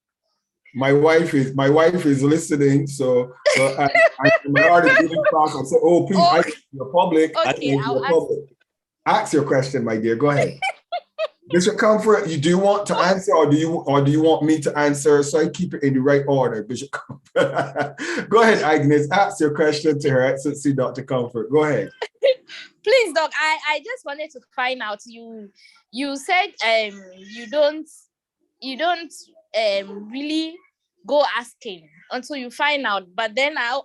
My wife is listening, so my heart is beating fast. I said, "Oh, please, you're public." Okay, Ask your question, my dear. Go ahead. Bishop Comfort, do you want to answer, or do you want me to answer? So I keep it in the right order, Bishop Comfort. Go ahead, Agnes. Ask your question to Her Excellency, Dr. Comfort. Go ahead. Please, Doc. I just wanted to find out. You said you don't really go asking until you find out. But then I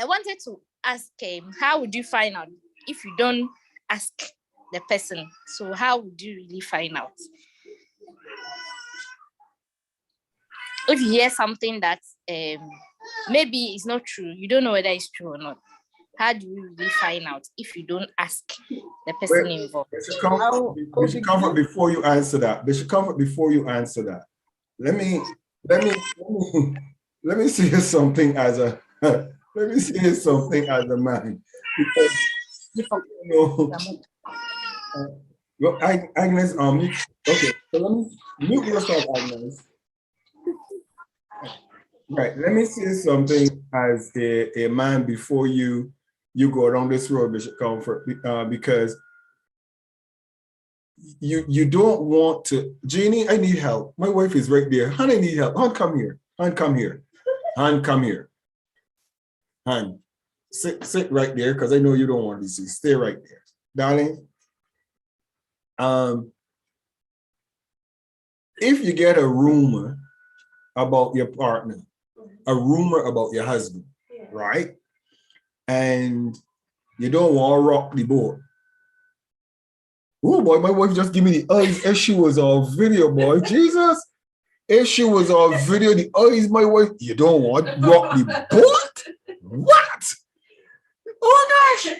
wanted to ask him, how would you find out if you don't ask the person? So how would you really find out? If you hear something that maybe it's not true, you don't know whether it's true or not, how do you really find out if you don't ask the person involved? Bishop Comfort, before you answer that, let me say something as a man. Because, Agnes, okay, so let me mute yourself, Agnes. Right, let me say something as a man before you go down this road, Bishop Comfort, because you don't want to. Jeannie, I need help. My wife is right there. Hon, I need help. Hon, come here. Hon, come here. Hon, come here. Hon, sit right there, because I know you don't want to be seen. Stay right there, darling. if you get a rumor about your partner, a rumor about your husband, right? And you don't want to rock the boat. Oh boy, my wife just give me the eyes as she was on video, boy. Jesus. If she was on video, the eyes, my wife, you don't want to rock the boat? What? Oh gosh.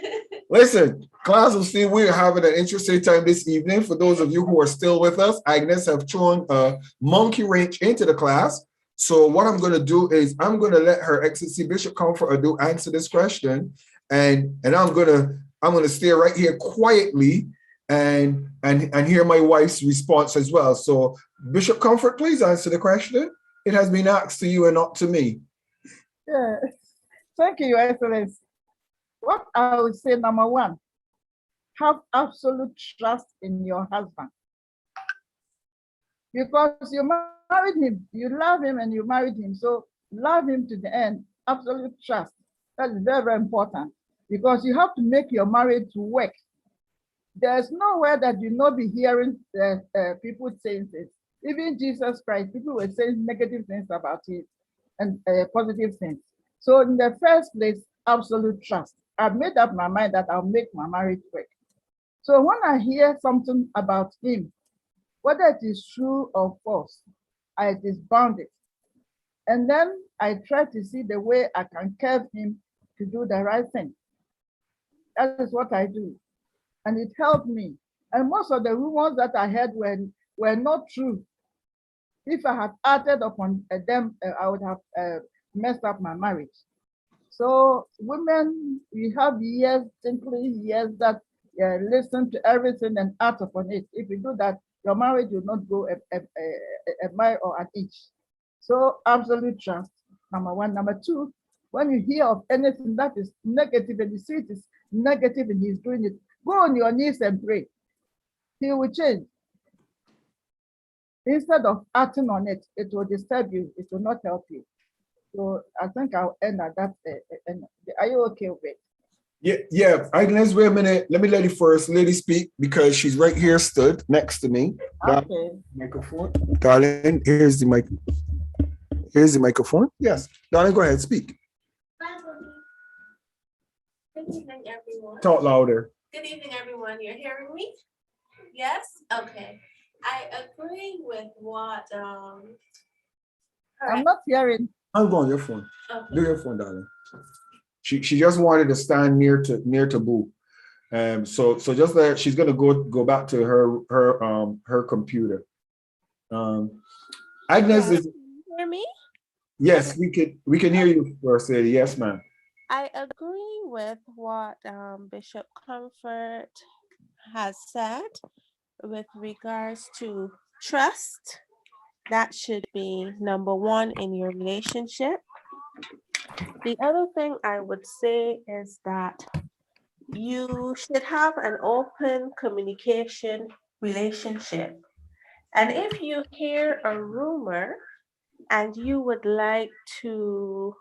Listen, class of Steele, we're having an interesting time this evening. For those of you who are still with us, Agnes have thrown a monkey wrench into the class. So what I'm going to do is I'm going to let Her Excellency Bishop Comfort Adu answer this question, and I'm going to stay right here quietly and hear my wife's response as well. So Bishop Comfort, please answer the question. It has been asked to you and not to me. Yeah. Thank you, Your Excellency. What I would say, number one, have absolute trust in your husband. Because you married him, you love him and you married him. So love him to the end, absolute trust. That is very, very important because you have to make your marriage work. There's nowhere that you not be hearing people saying this. Even Jesus Christ, people were saying negative things about him and positive things. So in the first place, absolute trust. I've made up my mind that I'll make my marriage work. So when I hear something about him, whether it is true or false, I disbound it. And then I try to see the way I can curb him to do the right thing. That is what I do. And it helped me. And most of the rumors that I heard were not true. If I had acted upon them, I would have messed up my marriage. So women, we have years, simply years that listen to everything and act upon it. If you do that, your marriage will not go a mile or an inch. So absolute trust, number one. Number two, when you hear of anything that is negative and you see it is negative and he's doing it, go on your knees and pray. He will change. Instead of acting on it, it will disturb you. It will not help you. So I think I'll end at that. Are you okay with it? Yeah. Agnes, wait a minute. Let me let the first lady speak because she's right here, stood next to me. Okay. Microphone, darling. Here's the mic. Here's the microphone. Yes, darling, go ahead, speak. Good evening, everyone. Talk louder. Good evening, everyone. You're hearing me? Yes? Okay. I agree with what I'm not hearing. I'll go on your phone. Okay. Do your phone, darling. She just wanted to stand near to Boo. So just that she's gonna go back to her computer. Agnes is. Can you hear me? Yes, we can hear you, First Lady. Yes, ma'am. I agree with what Bishop Comfort has said with regards to trust. That should be number one in your relationship. The other thing I would say is that you should have an open communication relationship. And if you hear a rumor and you would like to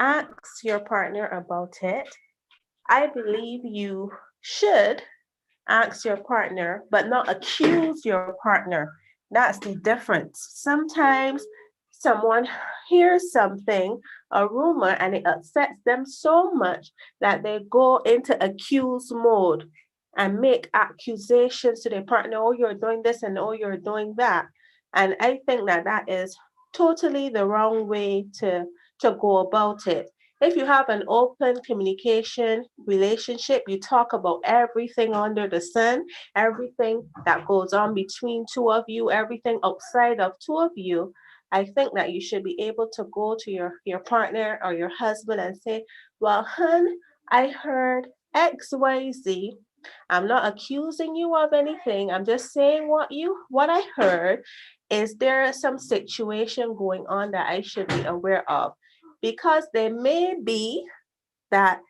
ask your partner about it, I believe you should ask your partner, but not accuse your partner. That's the difference. Sometimes someone hears something, a rumor, and it upsets them so much that they go into accuse mode and make accusations to their partner. Oh, you're doing this and oh, you're doing that. And I think that that is totally the wrong way to go about it. If you have an open communication relationship, you talk about everything under the sun, everything that goes on between two of you, everything outside of two of you, I think that you should be able to go to your partner or your husband and say, well, hun, I heard XYZ. I'm not accusing you of anything. I'm just saying what I heard. Is there some situation going on that I should be aware of? Because there may be that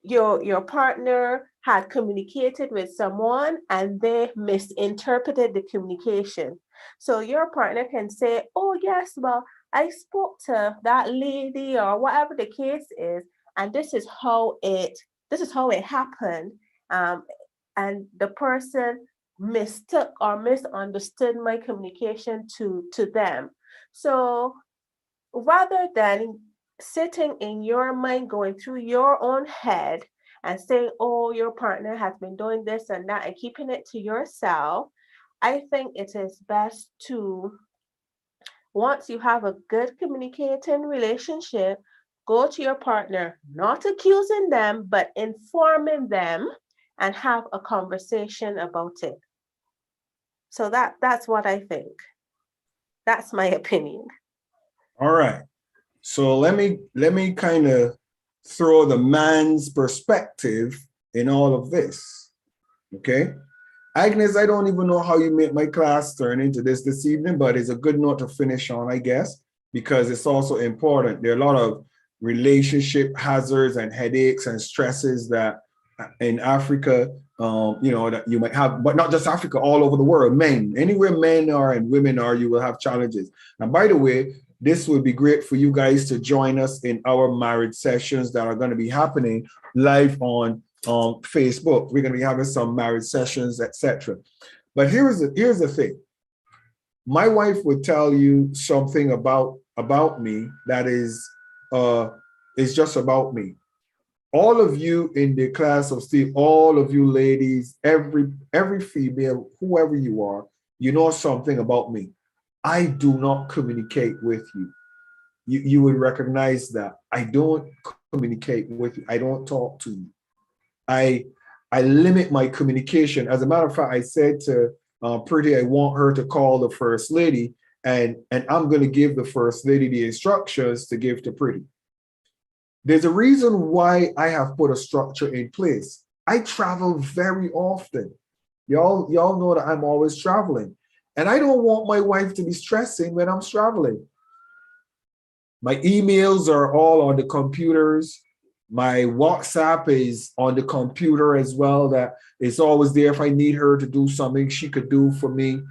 your partner had communicated with someone and they misinterpreted the communication. So your partner can say, oh yes, well, I spoke to that lady or whatever the case is, and this is how it happened. And the person mistook or misunderstood my communication to them. So rather than sitting in your mind, going through your own head and saying, oh, your partner has been doing this and that, and keeping it to yourself, I think it is best to, once you have a good communicating relationship, go to your partner, not accusing them, but informing them, and have a conversation about it. So that's what I think. That's my opinion. All right. So let me kind of throw the man's perspective in all of this. Okay. Agnes, I don't even know how you make my class turn into this evening, but it's a good note to finish on, I guess, because it's also important. There are a lot of relationship hazards and headaches and stresses that in Africa, that you might have, but not just Africa, all over the world. Men, anywhere men are and women are, you will have challenges. And by the way, this would be great for you guys to join us in our marriage sessions that are going to be happening live on Facebook. We're going to be having some marriage sessions, etc. But here's the thing. My wife would tell you something about me that is just about me. All of you in the class of Steve, all of you ladies, every female, whoever you are, you know something about me. I do not communicate with you. You would recognize that. I don't communicate with you. I don't talk to you. I limit my communication. As a matter of fact, I said to Pretty, I want her to call the first lady, and I'm going to give the first lady the instructions to give to Pretty. There's a reason why I have put a structure in place. I travel very often. Y'all know that I'm always traveling. And I don't want my wife to be stressing when I'm traveling. My emails are all on the computers. My WhatsApp is on the computer as well. That it's always there if I need her to do something she could do for me.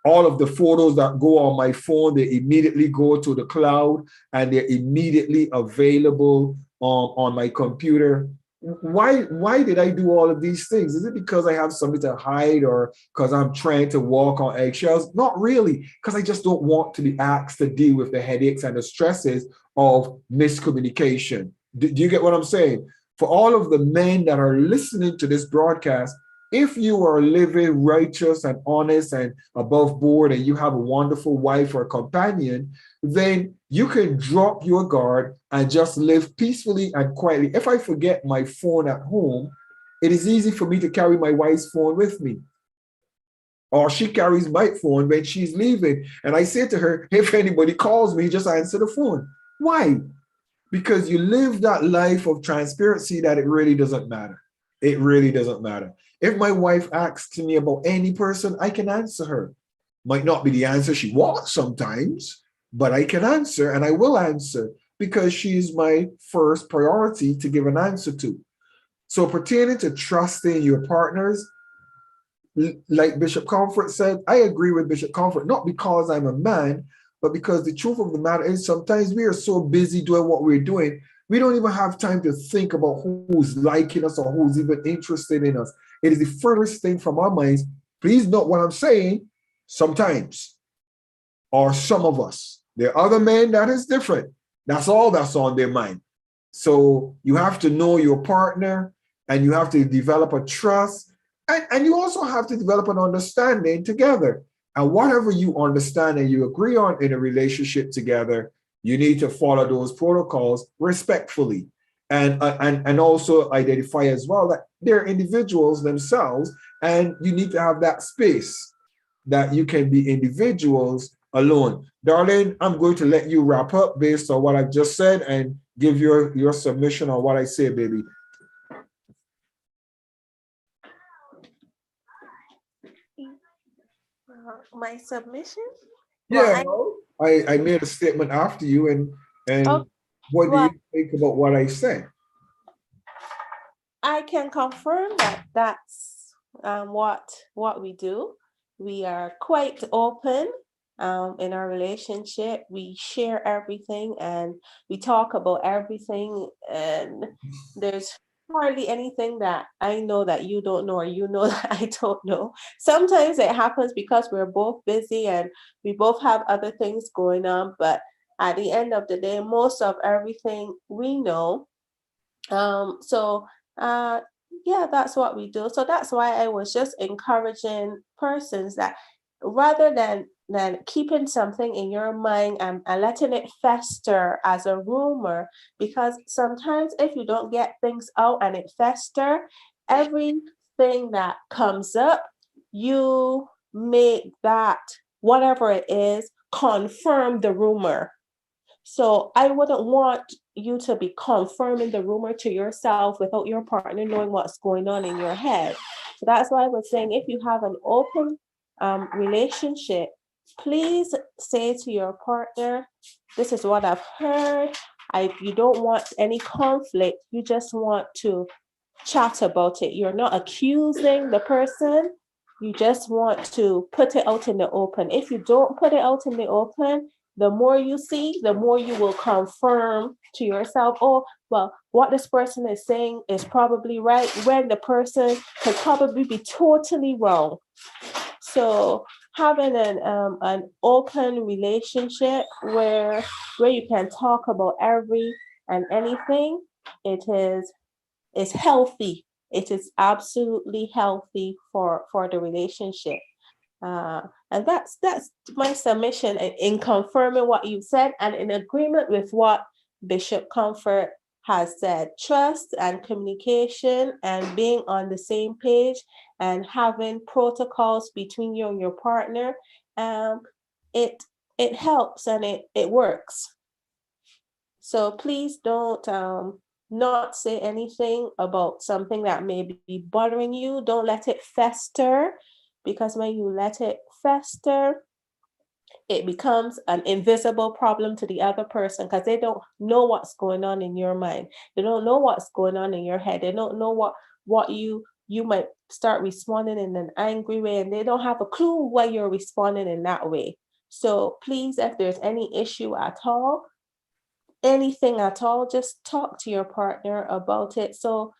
All of the photos that go on my phone, they immediately go to the cloud and they're immediately available on my computer. Why did I do all of these things? Is it because I have something to hide or because I'm trying to walk on eggshells? Not really, because I just don't want to be asked to deal with the headaches and the stresses of miscommunication. Do you get what I'm saying? For all of the men that are listening to this broadcast, if you are living righteous and honest and above board and you have a wonderful wife or companion, then you can drop your guard and just live peacefully and quietly. If I forget my phone at home, it is easy for me to carry my wife's phone with me. Or she carries my phone when she's leaving. And I say to her, if anybody calls me, just answer the phone. Why? Because you live that life of transparency that it really doesn't matter. It really doesn't matter. If my wife asks me about any person, I can answer her. Might not be the answer she wants sometimes, but I can answer and I will answer because she's my first priority to give an answer to. So pertaining to trusting your partners, like Bishop Comfort said, I agree with Bishop Comfort, not because I'm a man, but because the truth of the matter is sometimes we are so busy doing what we're doing, we don't even have time to think about who's liking us or who's even interested in us. It is the furthest thing from our minds. Please note what I'm saying, sometimes, or some of us. There are other men that is different. That's all that's on their mind. So you have to know your partner and you have to develop a trust and you also have to develop an understanding together. And whatever you understand and you agree on in a relationship together, you need to follow those protocols respectfully and also identify as well that they're individuals themselves and you need to have that space that you can be individuals alone. Darlene, I'm going to let you wrap up based on what I've just said and give your submission on what I say, baby. My submission? Yeah, I made a statement after you and what do you think about what I said? I can confirm that that's what we do. We are quite open in our relationship. We share everything and we talk about everything, and there's hardly anything that I know that you don't know, or you know that I don't know. Sometimes it happens because we're both busy and we both have other things going on, but at the end of the day, most of everything we know. So yeah, that's what we do. So that's why I was just encouraging persons that rather than keeping something in your mind and letting it fester as a rumor, because sometimes if you don't get things out and it fester, everything that comes up, you make that whatever it is confirm the rumor. So I wouldn't want you to be confirming the rumor to yourself without your partner knowing what's going on in your head. So that's why I was saying, if you have an open relationship, please say to your partner, this is what I've heard. You don't want any conflict. You just want to chat about it. You're not accusing the person. You just want to put it out in the open. If you don't put it out in the open, the more you see, the more you will confirm to yourself, oh, well, what this person is saying is probably right, when the person could probably be totally wrong. So having an open relationship where you can talk about every and anything, it's healthy. It is absolutely healthy for the relationship. And that's my submission in confirming what you said and in agreement with what Bishop Comfort has said. Trust and communication and being on the same page and having protocols between you and your partner, it helps and it works. So please don't not say anything about something that may be bothering you. Don't let it fester, because when you let it fester, it becomes an invisible problem to the other person, because they don't know what's going on in your mind. They don't know what's going on in your head. They don't know what you might start responding in an angry way, and they don't have a clue why you're responding in that way. So please, if there's any issue at all, anything at all, just talk to your partner about it, so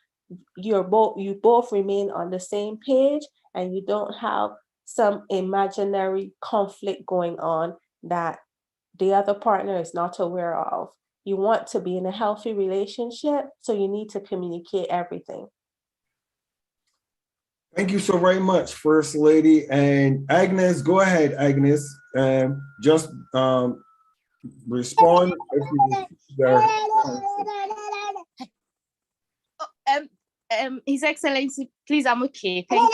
you both remain on the same page and you don't have some imaginary conflict going on that the other partner is not aware of. You want to be in a healthy relationship, so you need to communicate everything. Thank you so very much, First Lady. And Agnes, go ahead, Agnes. Just respond if you His Excellency, please, I'm okay. Thank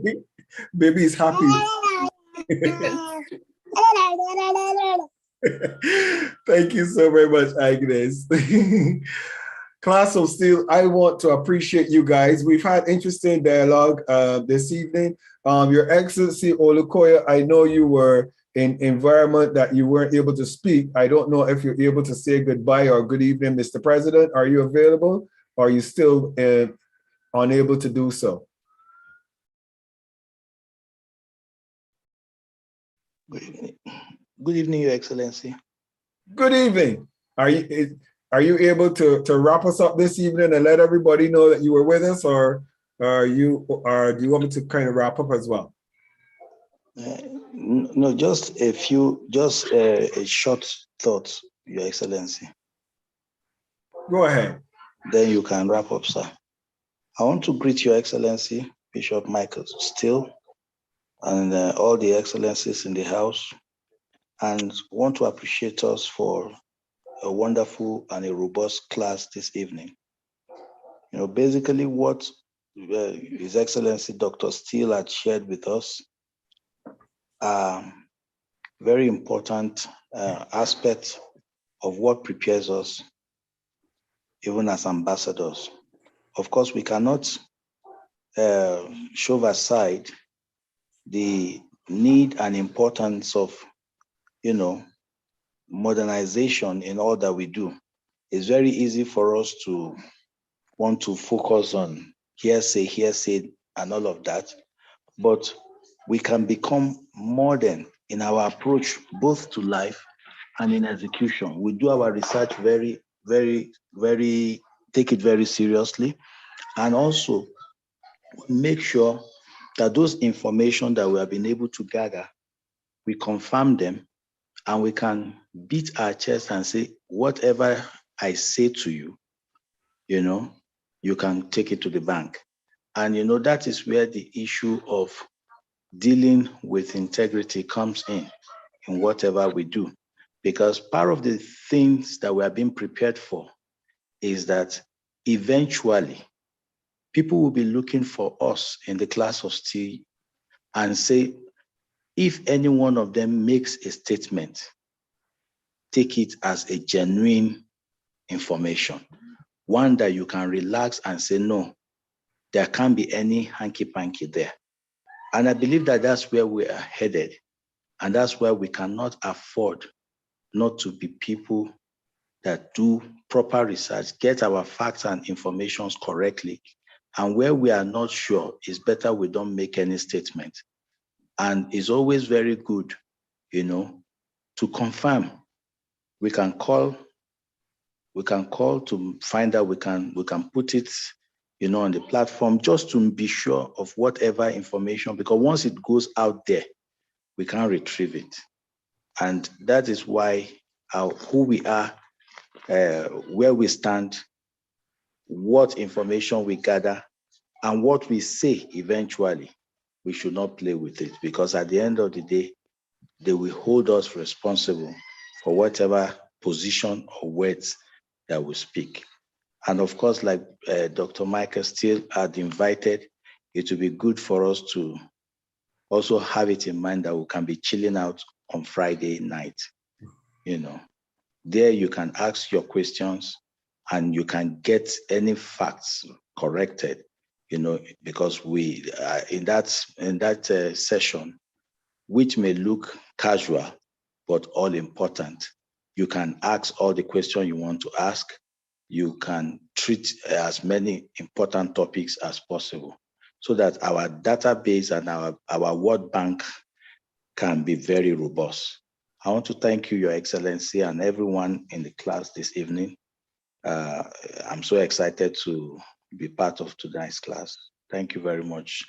you. Baby is happy. Thank you so very much, Agnes. Class of Steele, I want to appreciate you guys. We've had interesting dialogue this evening. Your Excellency Olukoya, I know you were in environment that you weren't able to speak. I don't know if you're able to say goodbye or good evening, Mr. President. Are you available? Or are you still unable to do so? Good evening. Good evening, Your Excellency. Good evening. Are you able to wrap us up this evening and let everybody know that you were with us, or do you want me to kind of wrap up as well? No, just a short thought, Your Excellency. Go ahead. Then you can wrap up, sir. I want to greet Your Excellency, Bishop Michael Steele, and all the excellencies in the house, and want to appreciate us for a wonderful and a robust class this evening. You know, basically what His Excellency Dr. Steele had shared with us are very important aspects of what prepares us even as ambassadors. Of course, we cannot shove aside the need and importance of, modernization in all that we do. It's very easy for us to want to focus on hearsay, and all of that. But we can become modern in our approach, both to life and in execution. We do our research very, very, very, take it very seriously, and also make sure that those information that we have been able to gather, we confirm them, and we can beat our chest and say, whatever I say to you, you can take it to the bank. And that is where the issue of dealing with integrity comes in whatever we do. Because part of the things that we are being prepared for is that eventually people will be looking for us in the class of Steele and say, if any one of them makes a statement, take it as a genuine information, one that you can relax and say, no, there can't be any hanky-panky there. And I believe that that's where we are headed. And that's why we cannot afford not to be people that do proper research, get our facts and informations correctly. And where we are not sure, it's better we don't make any statement. And it's always very good, to confirm. We can call to find out, we can put it, on the platform, just to be sure of whatever information, because once it goes out there, we can't retrieve it. And that is why who we are, where we stand, what information we gather, and what we say eventually, we should not play with it, because at the end of the day, they will hold us responsible for whatever position or words that we speak. And of course, like Dr. Michael Steele had invited, it will be good for us to also have it in mind that we can be chilling out on Friday night. There you can ask your questions and you can get any facts corrected, because we in that session, which may look casual, but all important. You can ask all the questions you want to ask. You can treat as many important topics as possible so that our database and our word bank can be very robust. I want to thank you, Your Excellency, and everyone in the class this evening. I'm so excited to be part of tonight's class. Thank you very much.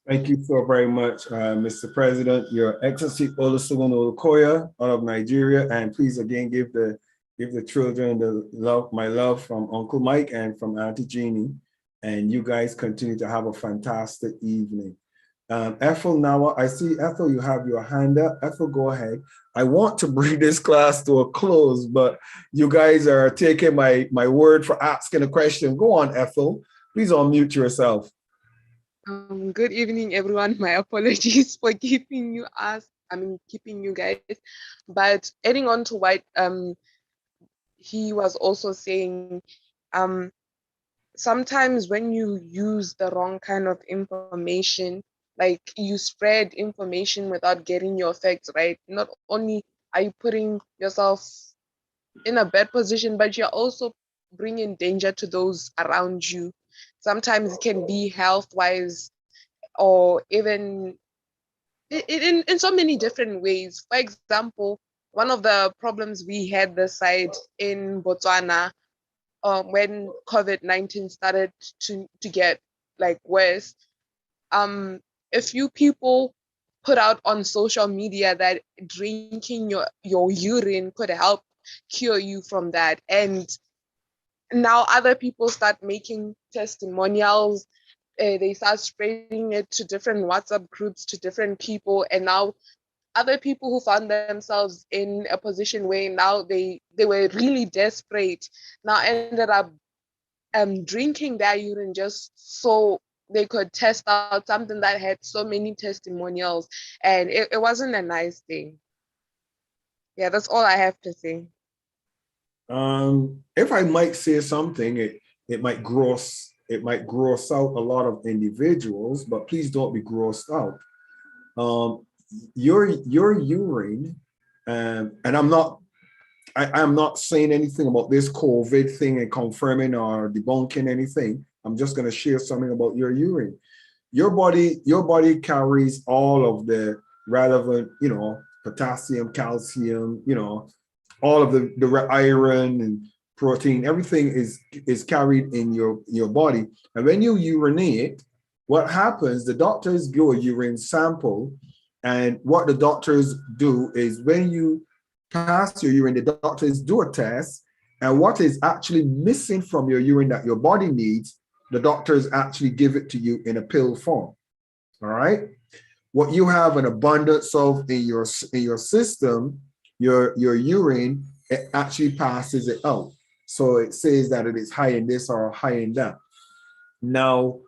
Thank you so very much, Mr. President. Your Excellency Olusegun Olukoya out of Nigeria, and please again give the children my love from Uncle Mike and from Auntie Jeannie, and you guys continue to have a fantastic evening. Ethel, now I see Ethel, you have your hand up. Ethel, go ahead. I want to bring this class to a close, but you guys are taking my word for asking a question. Go on, Ethel. Please unmute yourself. Good evening, everyone. My apologies for keeping you guys. But adding on to what he was also saying, sometimes when you use the wrong kind of information, like you spread information without getting your facts right, not only are you putting yourself in a bad position, but you're also bringing danger to those around you. Sometimes it can be health-wise, or even in so many different ways. For example, one of the problems we had this side in Botswana, when COVID-19 started to get worse, a few people put out on social media that drinking your urine could help cure you from that. And now other people start making testimonials. They start spreading it to different WhatsApp groups, to different people. And now other people who found themselves in a position where now they were really desperate, now ended up drinking their urine just so they could test out something that had so many testimonials. And it wasn't a nice thing. Yeah, that's all I have to say. If I might say something, it might gross out a lot of individuals, but please don't be grossed out. Your urine, and I'm not saying anything about this COVID thing and confirming or debunking anything. I'm just going to share something about your urine. Your body carries all of the relevant, potassium, calcium, all of the iron and protein, everything is carried in your body. And when you urinate, what happens, the doctors do a urine sample, and what the doctors do is when you pass your urine, the doctors do a test, and what is actually missing from your urine that your body needs, the doctors actually give it to you in a pill form. All right. What you have an abundance of in your system, your urine, it actually passes it out. So it says that it is high in this or high in that. Now,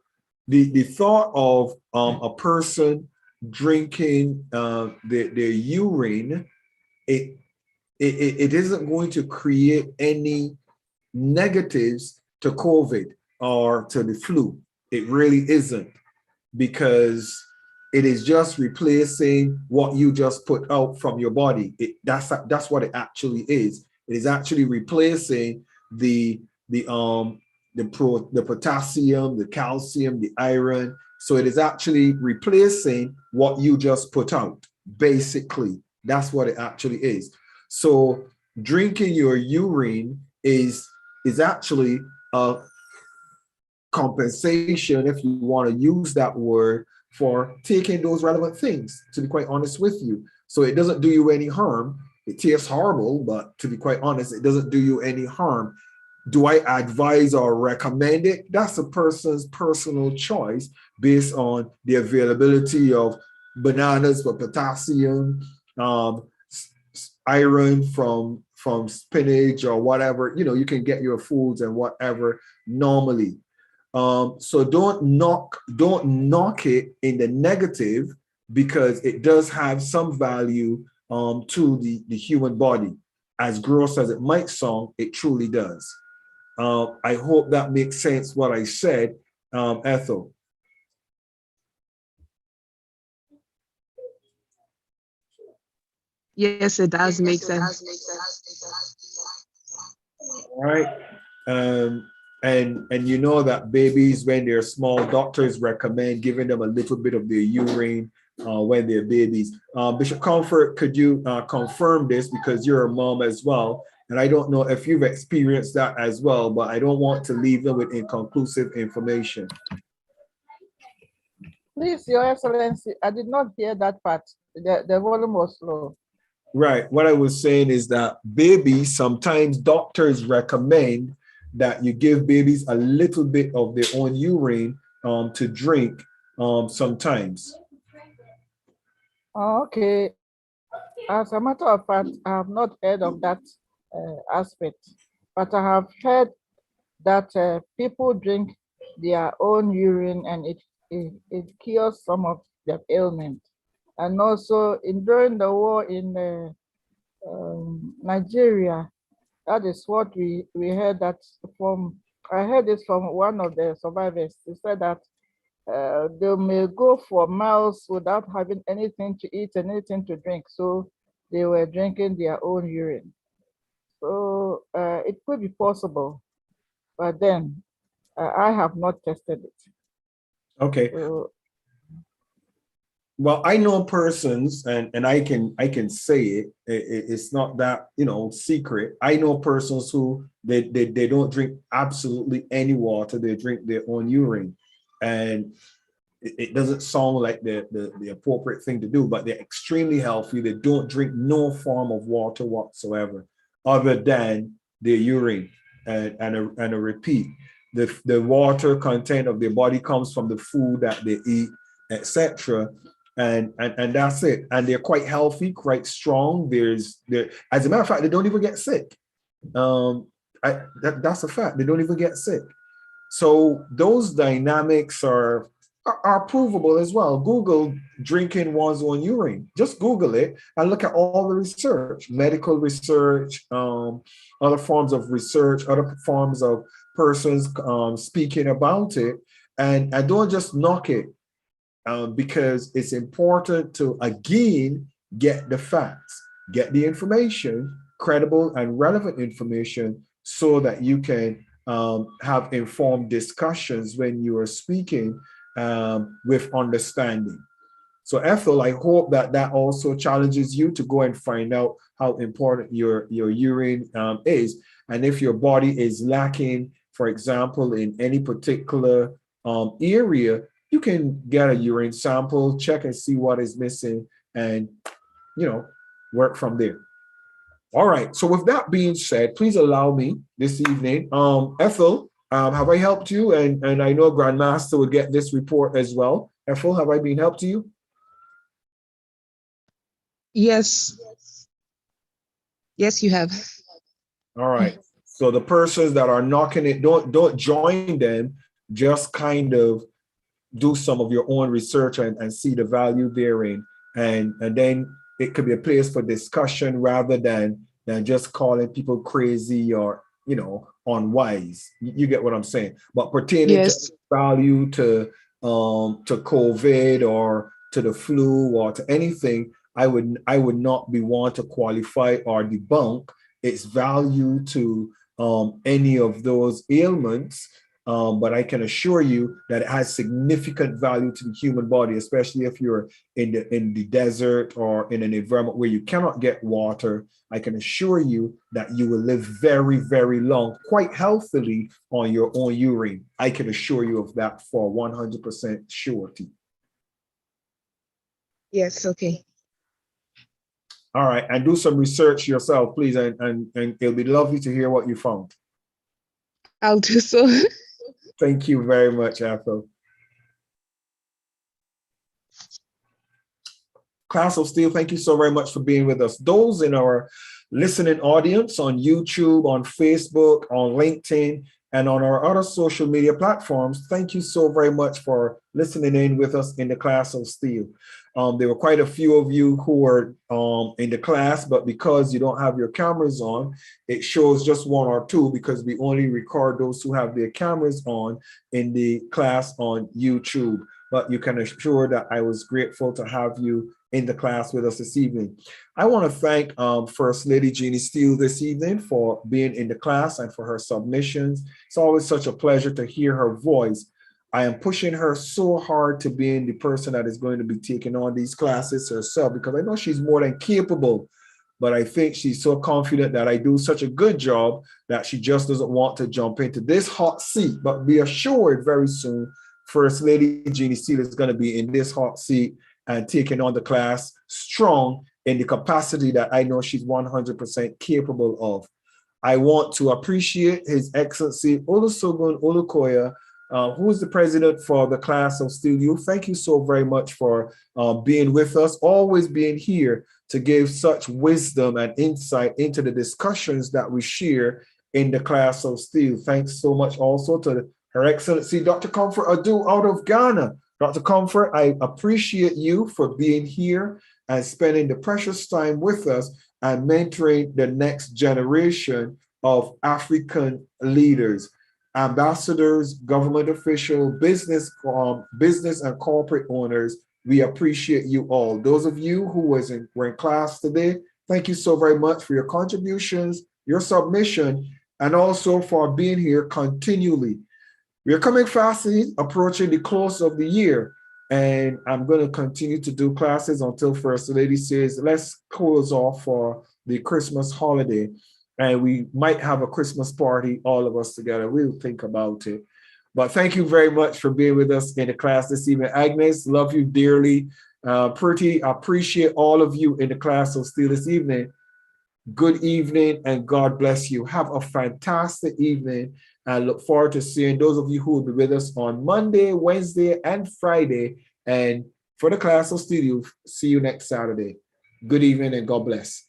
the thought of a person drinking their urine, it isn't going to create any negatives to COVID or to the flu. It really isn't, because it is just replacing what you just put out from your body. That's what it actually is. It is actually replacing the potassium, the calcium, the iron. So it is actually replacing what you just put out. Basically, that's what it actually is. So drinking your urine is actually a compensation, if you want to use that word, for taking those relevant things, to be quite honest with you. So it doesn't do you any harm. It tastes horrible, but to be quite honest, it doesn't do you any harm. Do I advise or recommend it? That's a person's personal choice based on the availability of bananas for potassium, iron from spinach or whatever. You can get your foods and whatever normally. So don't knock it in the negative, because it does have some value to the human body. As gross as it might sound, it truly does. I hope that makes sense what I said, Ethel. Yes, it does make sense. All right. And you know that babies, when they're small, doctors recommend giving them a little bit of their urine when they're babies. Bishop Comfort, could you confirm this, because you're a mom as well? And I don't know if you've experienced that as well, but I don't want to leave them with inconclusive information. Please, Your Excellency, I did not hear that part. The volume was low. Right. What I was saying is that babies, sometimes doctors recommend that you give babies a little bit of their own urine to drink sometimes. Okay. As a matter of fact, I have not heard of that aspect, but I have heard that people drink their own urine and it cures some of their ailment. And also during the war in Nigeria, that is what we heard that from. I heard this from one of the survivors. He said that they may go for miles without having anything to eat and anything to drink. So they were drinking their own urine. So it could be possible, but then I have not tested it. Okay. So, well, I know persons, and I can say it. It's not that secret. I know persons who they don't drink absolutely any water. They drink their own urine, and it doesn't sound like the appropriate thing to do. But they're extremely healthy. They don't drink no form of water whatsoever, other than their urine and a repeat. The water content of their body comes from the food that they eat, etc. And that's it. And they're quite healthy, quite strong. As a matter of fact, they don't even get sick. That's a fact. They don't even get sick. So those dynamics are provable as well. Google drinking one's own urine. Just Google it and look at all the research, medical research, other forms of research, other forms of persons speaking about it, and don't just knock it. Because it's important to, again, get the facts, get the information, credible and relevant information, so that you can have informed discussions when you are speaking with understanding. So Ethel, I hope that that also challenges you to go and find out how important your urine is. And if your body is lacking, for example, in any particular area, you can get a urine sample, check and see what is missing, and work from there. All right. So with that being said, please allow me this evening. Ethel, have I helped you? And I know Grandmaster will get this report as well. Ethel, have I been helped to you? Yes. Yes, you have. All right. So the persons that are knocking it, don't join them. Just kind of do some of your own research and see the value therein. And then it could be a place for discussion rather than just calling people crazy or, unwise. You get what I'm saying? But pertaining to value to COVID or to the flu or to anything, I would not be one to qualify or debunk its value to any of those ailments. But I can assure you that it has significant value to the human body, especially if you're in the desert or in an environment where you cannot get water. I can assure you that you will live very, very long, quite healthily on your own urine. I can assure you of that for 100% surety. Yes, okay. All right, and do some research yourself, please, and it'll be lovely to hear what you found. I'll do so. Thank you very much, Ethel. Class of Steele, thank you so very much for being with us. Those in our listening audience on YouTube, on Facebook, on LinkedIn, and on our other social media platforms, thank you so very much for listening in with us in the Class of Steele. There were quite a few of you who were in the class, but because you don't have your cameras on, it shows just one or two because we only record those who have their cameras on in the class on YouTube. But you can assure that I was grateful to have you in the class with us this evening. I want to thank First Lady Jeannie Steele this evening for being in the class and for her submissions. It's always such a pleasure to hear her voice. I am pushing her so hard to being the person that is going to be taking on these classes herself because I know she's more than capable, but I think she's so confident that I do such a good job that she just doesn't want to jump into this hot seat. But be assured very soon, First Lady Jeannie Steele is going to be in this hot seat and taking on the class strong in the capacity that I know she's 100% capable of. I want to appreciate His Excellency Olusegun Olukoya, who is the president for the class of Steele Youth. Thank you so very much for being with us, always being here to give such wisdom and insight into the discussions that we share in the class of Steele. Thanks so much also to Her Excellency Dr. Comfort Adu out of Ghana. Dr. Comfort, I appreciate you for being here and spending the precious time with us and mentoring the next generation of African leaders, ambassadors, government officials, business and corporate owners. We appreciate you all. Those of you who were in class today, thank you so very much for your contributions, your submission, and also for being here continually. We are coming fastly approaching the close of the year, and I'm going to continue to do classes until First Lady says, let's close off for the Christmas holiday. And we might have a Christmas party, all of us together. We'll think about it. But thank you very much for being with us in the class this evening. Agnes, love you dearly. Pretty, appreciate all of you in the class of Steele this evening. Good evening and God bless you. Have a fantastic evening. I look forward to seeing those of you who will be with us on Monday, Wednesday, and Friday. And for the class of Steele, see you next Saturday. Good evening and God bless.